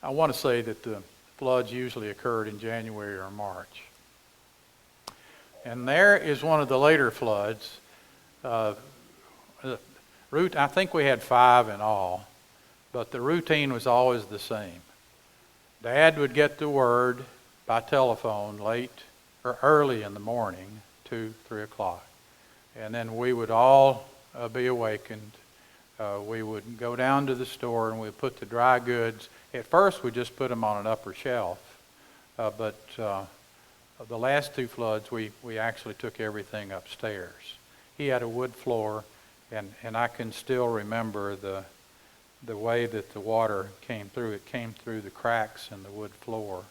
I want to say that the floods usually occurred in January or March. And there is one of the later floods. I think we had 5 in all, but the routine was always the same. Dad would get the word by telephone late or early in the morning, 2, 3 o'clock. And then we would all be awakened. We would go down to the store and we'd put the dry goods. At first, we just put them on an upper shelf, but the last 2 floods, we actually took everything upstairs. He had a wood floor, and I can still remember the way that the water came through. It came through the cracks in the wood floor,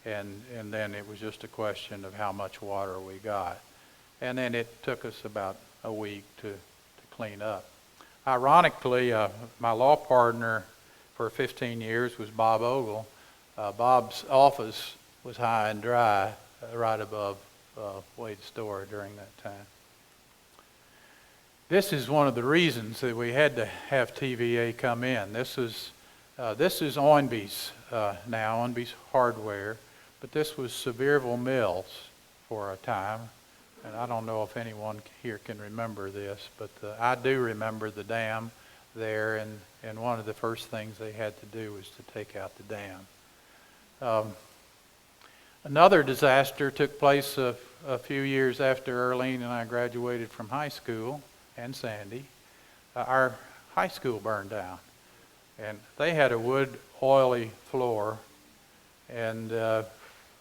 and then it was just a question of how much water we got. And then it took us about a week to clean up. Ironically, my law partner for 15 years was Bob Ogle. Bob's office was high and dry right above Wade's store during that time. This is one of the reasons that we had to have TVA come in. This is Oinby's now, Oinby's Hardware, but this was Sevierville Mills for a time. And I don't know if anyone here can remember this, but I do remember the dam there, and one of the first things they had to do was to take out the dam. Another disaster took place a few years after Earlene and I graduated from high school, and Sandy. Our high school burned down, and they had a wood oily floor, and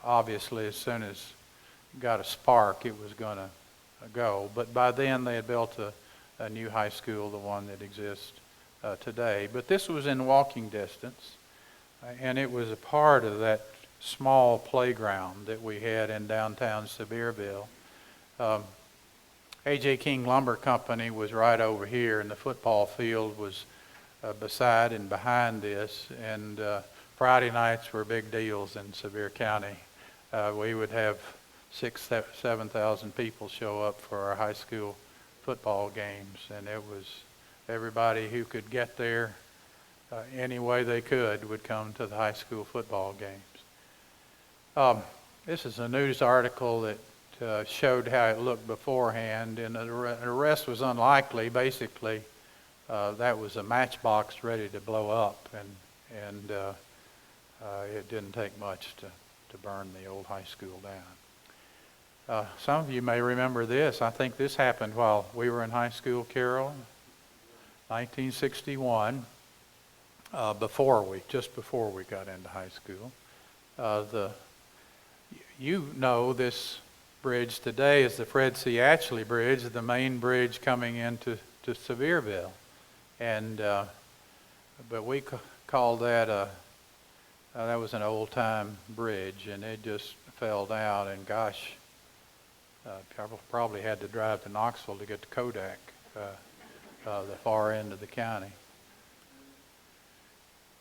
obviously as soon as it got a spark, it was going to go. But by then they had built new high school, the one that exists today. But this was in walking distance, and it was a part of that small playground that we had in downtown Sevierville. A.J. King Lumber Company was right over here, and the football field was beside and behind this, and Friday nights were big deals in Sevier County. We would have 6,000 to 7,000 people show up for our high school football games, and it was everybody who could get there any way they could would come to the high school football games. This is a news article that showed how it looked beforehand, and the arrest was unlikely. Basically, that was a matchbox ready to blow up, and it didn't take much to burn the old high school down. Some of you may remember this. I think this happened while we were in high school, Carol, 1961, just before we got into high school. You know this bridge today is the Fred C. Ashley Bridge, the main bridge coming into Sevierville, and but we called that that was an old-time bridge, and it just fell down, and gosh, probably had to drive to Knoxville to get to Kodak, the far end of the county.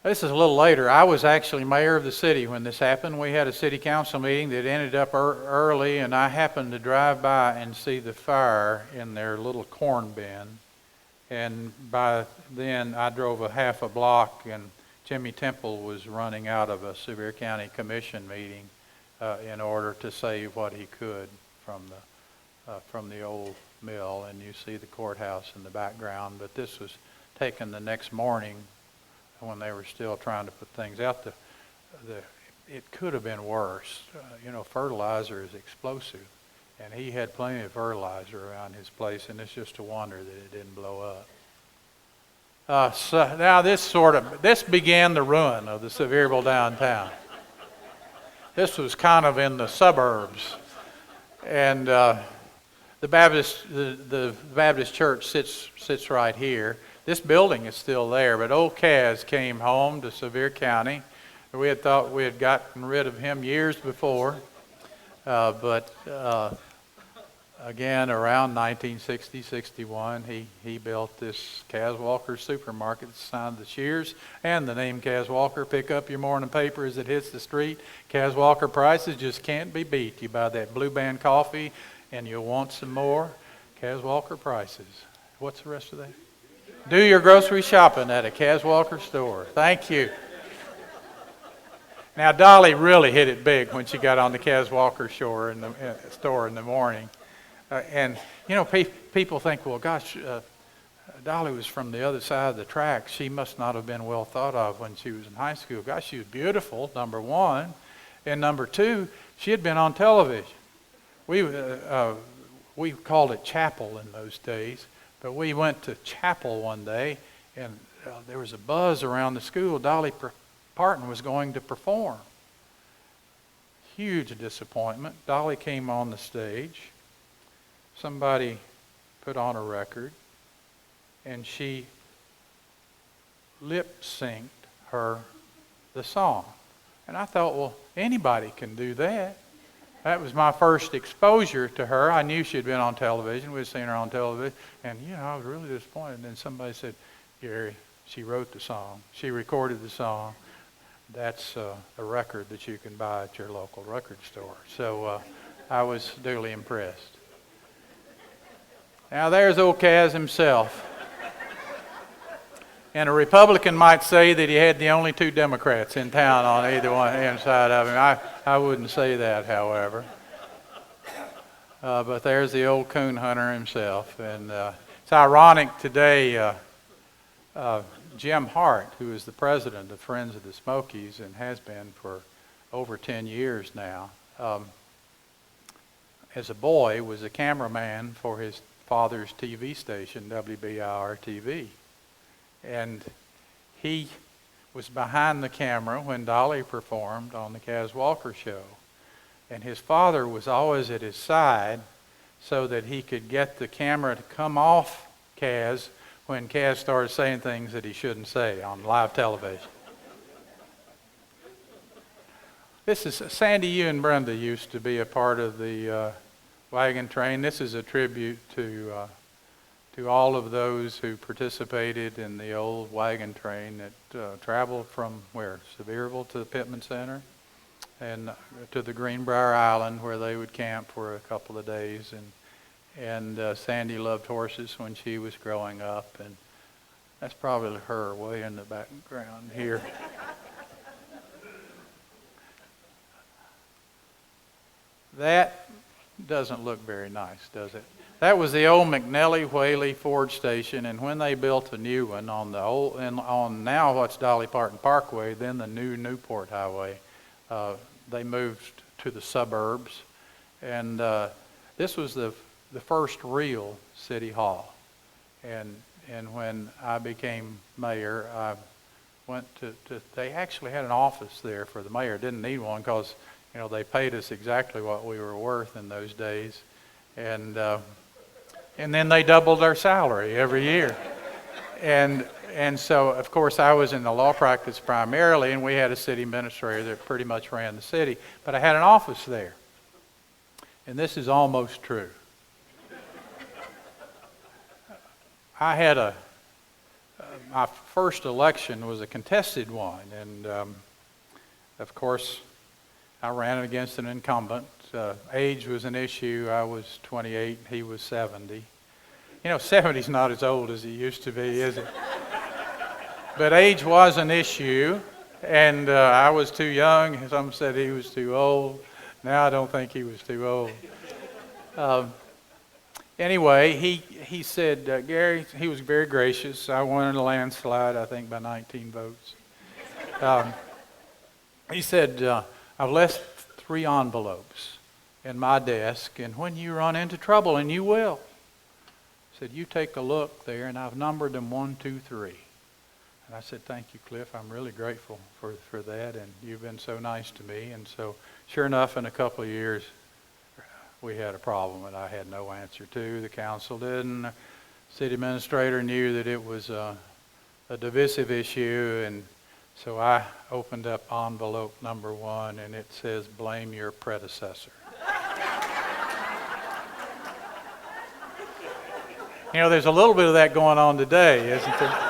This is a little later. I was actually mayor of the city when this happened. We had a city council meeting that ended up early, and I happened to drive by and see the fire in their little corn bin. And by then, I drove a half a block, and Jimmy Temple was running out of a Sevier County Commission meeting in order to save what he could from the old mill. And you see the courthouse in the background. But this was taken the next morning when they were still trying to put things out. It could have been worse. Fertilizer is explosive, and he had plenty of fertilizer around his place, and it's just a wonder that it didn't blow up. So now this began the ruin of the Sevierville downtown. This was kind of in the suburbs, and the Baptist church sits right here. This building is still there, but old Kaz came home to Sevier County. We had thought we had gotten rid of him years before, but again, around 1960, 61, he built this Kaz Walker supermarket, signed the Cheers, and the name Kaz Walker. Pick up your morning paper as it hits the street. Kaz Walker prices just can't be beat. You buy that Blue Band coffee, and you'll want some more. Kaz Walker prices. What's the rest of that? Do your grocery shopping at a Kaz Walker store. Thank you. Now, Dolly really hit it big when she got on the Kaz Walker store in the morning. And, people think, well, gosh, Dolly was from the other side of the tracks. She must not have been well thought of when she was in high school. Gosh, she was beautiful, number one. And number two, she had been on television. We called it chapel in those days. But we went to chapel one day, and there was a buzz around the school. Dolly Parton was going to perform. Huge disappointment. Dolly came on the stage. Somebody put on a record, and she lip-synced the song. And I thought, well, anybody can do that. That was my first exposure to her. I knew she'd been on television. We'd seen her on television. And, I was really disappointed. And then somebody said, Gary, she wrote the song. She recorded the song. That's a record that you can buy at your local record store. So I was duly impressed. Now there's old Kaz himself. And a Republican might say that he had the only two Democrats in town on either one side of him. I wouldn't say that, however. But there's the old coon hunter himself. And it's ironic today, Jim Hart, who is the president of Friends of the Smokies and has been for over 10 years now, as a boy was a cameraman for his father's TV station, WBIR TV. And he was behind the camera when Dolly performed on the Kaz Walker show. And his father was always at his side so that he could get the camera to come off Kaz when Kaz started saying things that he shouldn't say on live television. This is Sandy. You and Brenda used to be a part of the wagon train. This is a tribute to all of those who participated in the old wagon train that traveled from where? Sevierville to the Pittman Center and to the Greenbrier Island where they would camp for a couple of days. And Sandy loved horses when she was growing up, and that's probably her way in the background here. That doesn't look very nice, does it? That was the old McNelly Whaley Ford station, and when they built a new one on the old and on now what's Dolly Parton Parkway, then the new Newport Highway, they moved to the suburbs, and this was the first real city hall. And when I became mayor, I went to they actually had an office there for the mayor. Didn't need one because they paid us exactly what we were worth in those days, and then they doubled our salary every year, and so of course I was in the law practice primarily, and we had a city administrator that pretty much ran the city, but I had an office there, and this is almost true. I had my first election was a contested one, and of course I ran against an incumbent. Age was an issue. I was 28, he was 70. 70's not as old as it used to be, is it? But age was an issue, and I was too young. Some said he was too old. Now I don't think he was too old. Anyway, he said, Gary, he was very gracious. I won in a landslide, I think by 19 votes. He said, I've left 3 envelopes in my desk, and when you run into trouble, and you will, said, you take a look there, and I've numbered them 1, 2, 3. And I said, thank you, Cliff. I'm really grateful for that, and you've been so nice to me. And so, sure enough, in a couple of years, we had a problem that I had no answer to. The council didn't. The city administrator knew that it was a divisive issue, and so I opened up envelope number 1, and it says, blame your predecessor. There's a little bit of that going on today, isn't there?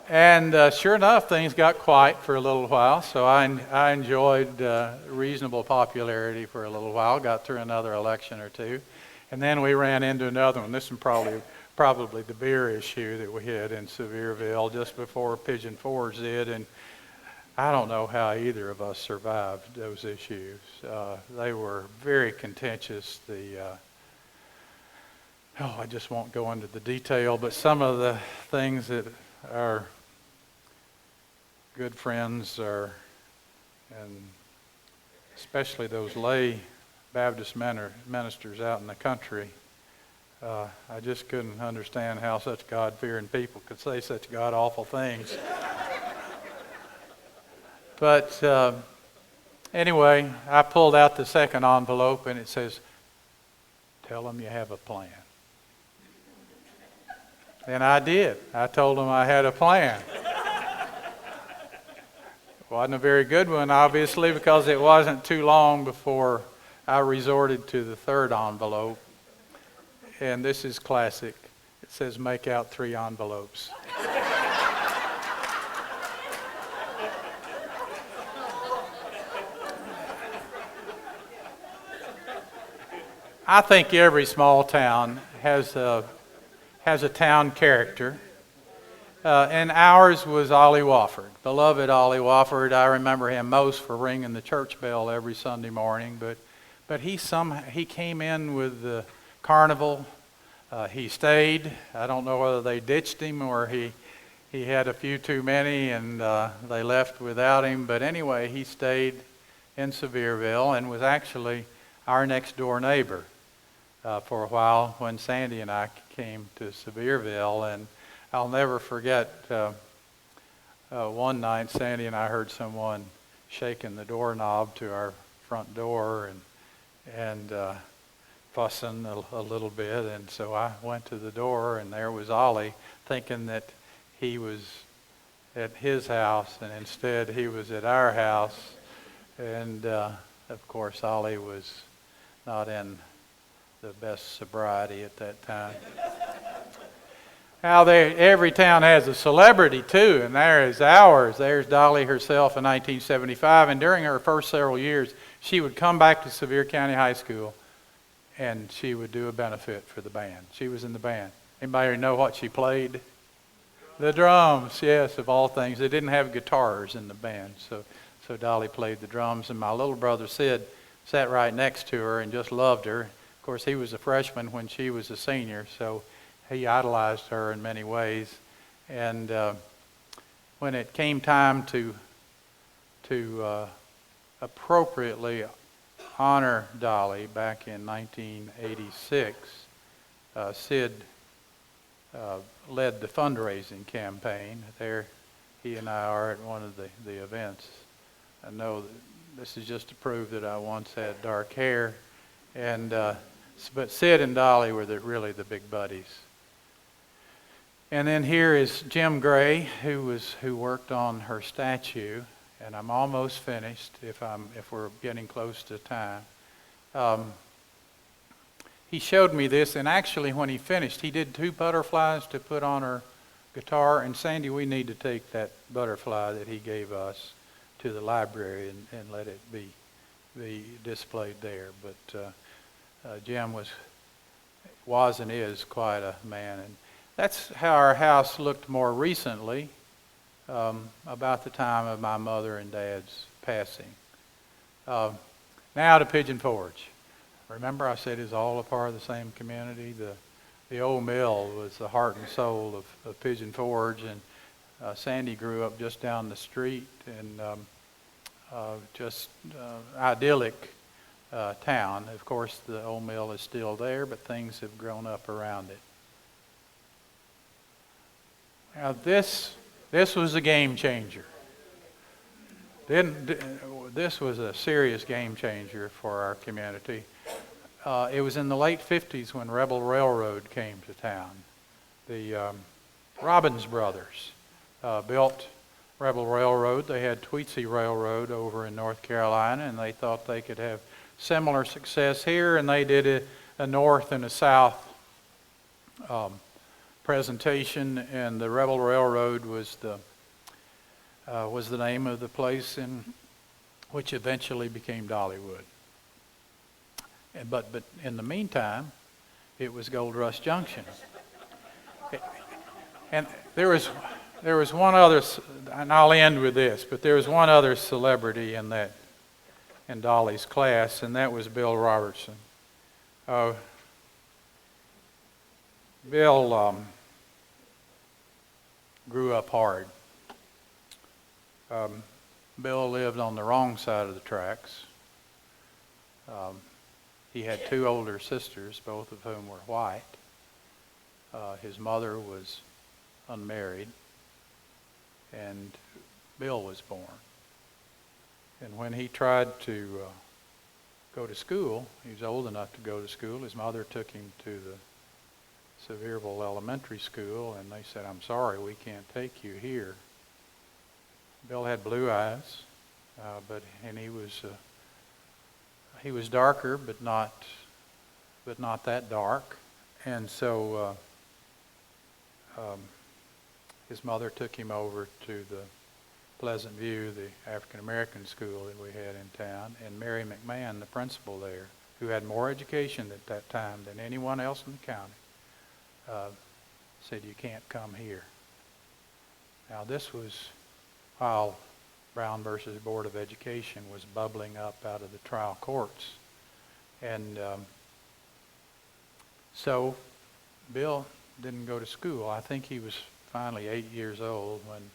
And sure enough, things got quiet for a little while, so I enjoyed reasonable popularity for a little while, got through another election or two, and then we ran into another one. This one probably the beer issue that we had in Sevierville just before Pigeon Forge did, and I don't know how either of us survived those issues. They were very contentious. I just won't go into the detail, but some of the things that our good friends and especially those lay Baptist ministers out in the country, I just couldn't understand how such God-fearing people could say such God-awful things. But anyway, I pulled out the second envelope, and it says, tell them you have a plan. And I did. I told them I had a plan. It wasn't a very good one, obviously, because it wasn't too long before I resorted to the third envelope. And this is classic. It says, make out 3 envelopes. I think every small town has a town character, and ours was Ollie Wofford, beloved Ollie Wofford. I remember him most for ringing the church bell every Sunday morning, but he came in with the carnival. He stayed. I don't know whether they ditched him or he had a few too many and they left without him, but anyway, he stayed in Sevierville and was actually our next door neighbor for a while when Sandy and I came to Sevierville. And I'll never forget one night Sandy and I heard someone shaking the doorknob to our front door, and fussing a little bit, and so I went to the door, and there was Ollie, thinking that he was at his house, and instead he was at our house. And of course, Ollie was not in the best sobriety at that time. Now, every town has a celebrity too, and there is ours. There's Dolly herself in 1975, and during her first several years, she would come back to Sevier County High School, and she would do a benefit for the band. She was in the band. Anybody know what she played? The drums, yes, of all things. They didn't have guitars in the band, so Dolly played the drums, and my little brother Sid sat right next to her and just loved her. Of course, he was a freshman when she was a senior, so he idolized her in many ways. And when it came time to appropriately honor Dolly back in 1986, Sid led the fundraising campaign. There, he and I are at one of the events. I know that this is just to prove that I once had dark hair, and but Sid and Dolly were really the big buddies. And then here is Jim Gray, who worked on her statue, and I'm almost finished. If we're getting close to time, he showed me this, and actually, when he finished, he did 2 butterflies to put on her guitar. And Sandy, we need to take that butterfly that he gave us to the library and let it be displayed there. But Jim was and is quite a man, and that's how our house looked more recently, about the time of my mother and Dad's passing. Now to Pigeon Forge. Remember, I said it's all a part of the same community. The old mill was the heart and soul of Pigeon Forge, and Sandy grew up just down the street in just idyllic town. Of course, the old mill is still there, but things have grown up around it. Now, this was a game changer. This was a serious game changer for our community. It was in the late 50s when Rebel Railroad came to town. The Robbins brothers built Rebel Railroad. They had Tweetsy Railroad over in North Carolina, and they thought they could have similar success here, and they did a north and a south presentation, and the Rebel Railroad was the name of the place in which eventually became Dollywood. But in the meantime, it was Gold Rush Junction. And there was one other, and I'll end with this, but there was one other celebrity in Dolly's class, and that was Bill Robertson. Bill grew up hard. Bill lived on the wrong side of the tracks. He had 2 older sisters, both of whom were white. His mother was unmarried, and Bill was born. And when he tried to go to school, he was old enough to go to school. His mother took him to the Sevierville Elementary School, and they said, "I'm sorry, we can't take you here." Bill had blue eyes, and he was darker, but not that dark. And so his mother took him over to the Pleasant View, the African American school that we had in town, and Mary McMahon, the principal there, who had more education at that time than anyone else in the county, said, "You can't come here." Now, this was while Brown versus Board of Education was bubbling up out of the trial courts. And so Bill didn't go to school. I think he was finally 8 years old when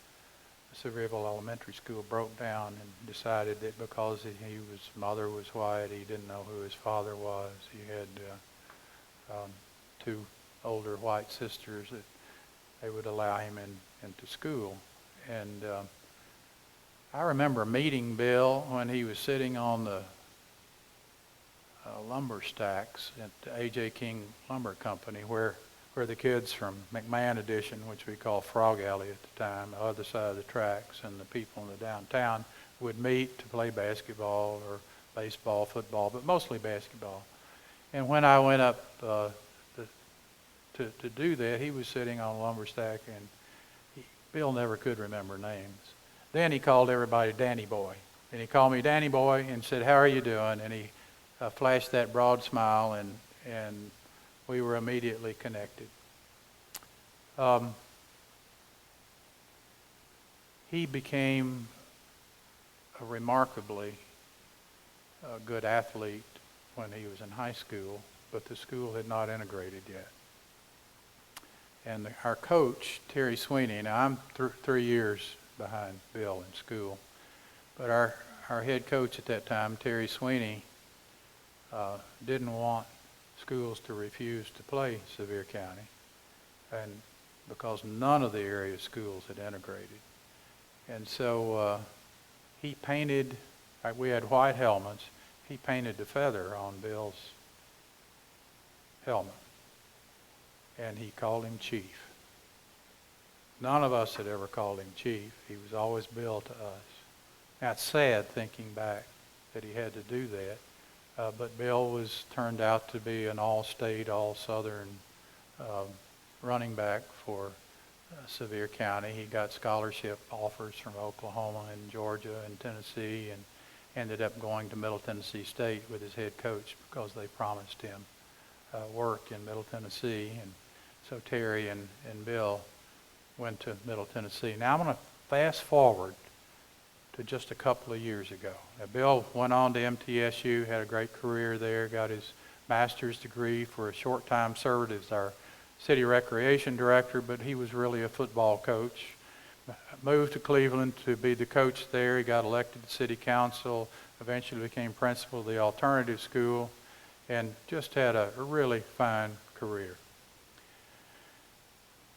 Sevierville Elementary School broke down and decided that because his mother was white, he didn't know who his father was. He had 2 older white sisters that they would allow him into school. And I remember meeting Bill when he was sitting on lumber stacks at the A.J. King Lumber Company, where the kids from McMahon Edition, which we call Frog Alley at the time, the other side of the tracks, and the people in the downtown would meet to play basketball or baseball, football, but mostly basketball. And when I went up to do that, he was sitting on a lumber stack, and Bill never could remember names. Then he called everybody Danny Boy. And he called me Danny Boy and said, "How are you doing?" And he flashed that broad smile, and we were immediately connected. He became a remarkably good athlete when he was in high school, but the school had not integrated yet. And our coach, Terry Sweeney, now I'm 3 years behind Bill in school, but our head coach at that time, Terry Sweeney, didn't want schools to refuse to play Sevier County, and because none of the area schools had integrated. And so he painted, we had white helmets, he painted the feather on Bill's helmet, and he called him Chief. None of us had ever called him Chief. He was always Bill to us. Now, it's sad thinking back that he had to do that, but Bill turned out to be an all-state, all-southern running back for Sevier County. He got scholarship offers from Oklahoma and Georgia and Tennessee, and ended up going to Middle Tennessee State with his head coach because they promised him work in Middle Tennessee. And so Terry and Bill went to Middle Tennessee. Now I'm going to fast forward to just a couple of years ago. Now, Bill went on to MTSU, had a great career there, got his master's degree, for a short time served as our city recreation director, but he was really a football coach. Moved to Cleveland to be the coach there. He got elected to city council, eventually became principal of the alternative school, and just had a really fine career.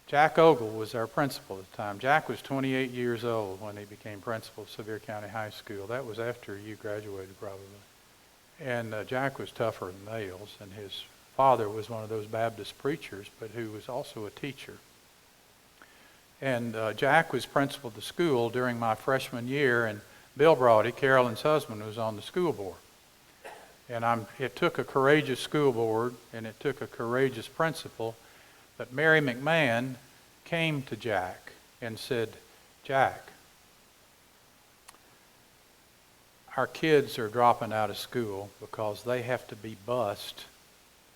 Jack Ogle was our principal at the time. Jack was 28 years old when he became principal of Sevier County High School. That was after you graduated, probably. And Jack was tougher than nails, and his father was one of those Baptist preachers, but who was also a teacher. And Jack was principal of the school during my freshman year, and Bill Brody, Carolyn's husband, was on the school board. And it took a courageous school board, and it took a courageous principal, but Mary McMahon came to Jack and said, "Jack, our kids are dropping out of school because they have to be bused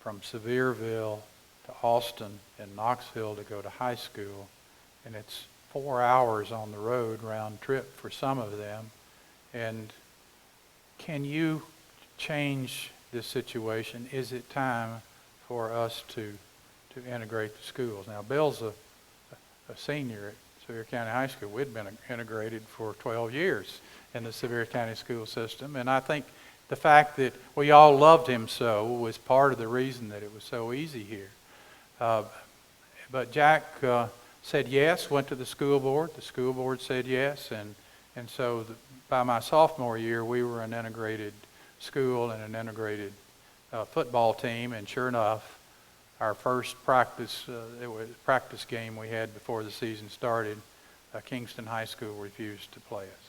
from Sevierville to Austin and Knoxville to go to high school. And it's 4 hours on the road round trip for some of them. And can you change this situation? Is it time for us to integrate the schools?" Now, Bill's a senior at Sevier County High School. We'd been integrated for 12 years in the Sevier County school system. And I think the fact that we all loved him so was part of the reason that it was so easy here. But Jack said yes, went to the school board. The school board said yes. And so by my sophomore year, we were an integrated school and an integrated football team. And sure enough, our first practice game we had before the season started, Kingston High School refused to play us.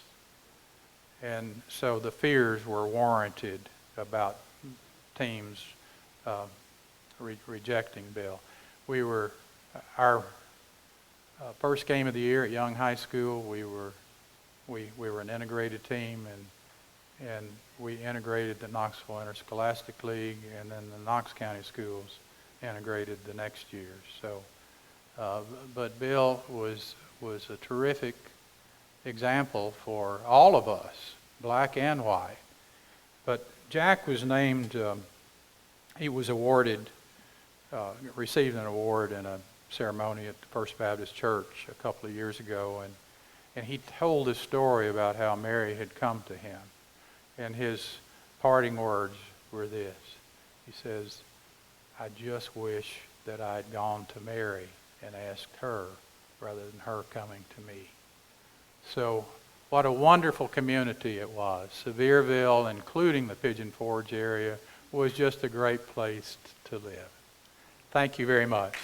And so the fears were warranted about teams rejecting Bill. Our first game of the year at Young High School, we were an integrated team, and we integrated the Knoxville Interscholastic League, and then the Knox County schools integrated the next year. So, but Bill was a terrific example for all of us, black and white. But Jack was named, he was awarded, received an award in a ceremony at the First Baptist Church a couple of years ago, and he told this story about how Mary had come to him. And his parting words were this. He says, "I just wish that I'd gone to Mary and asked her rather than her coming to me." So what a wonderful community it was. Sevierville, including the Pigeon Forge area, was just a great place to live. Thank you very much.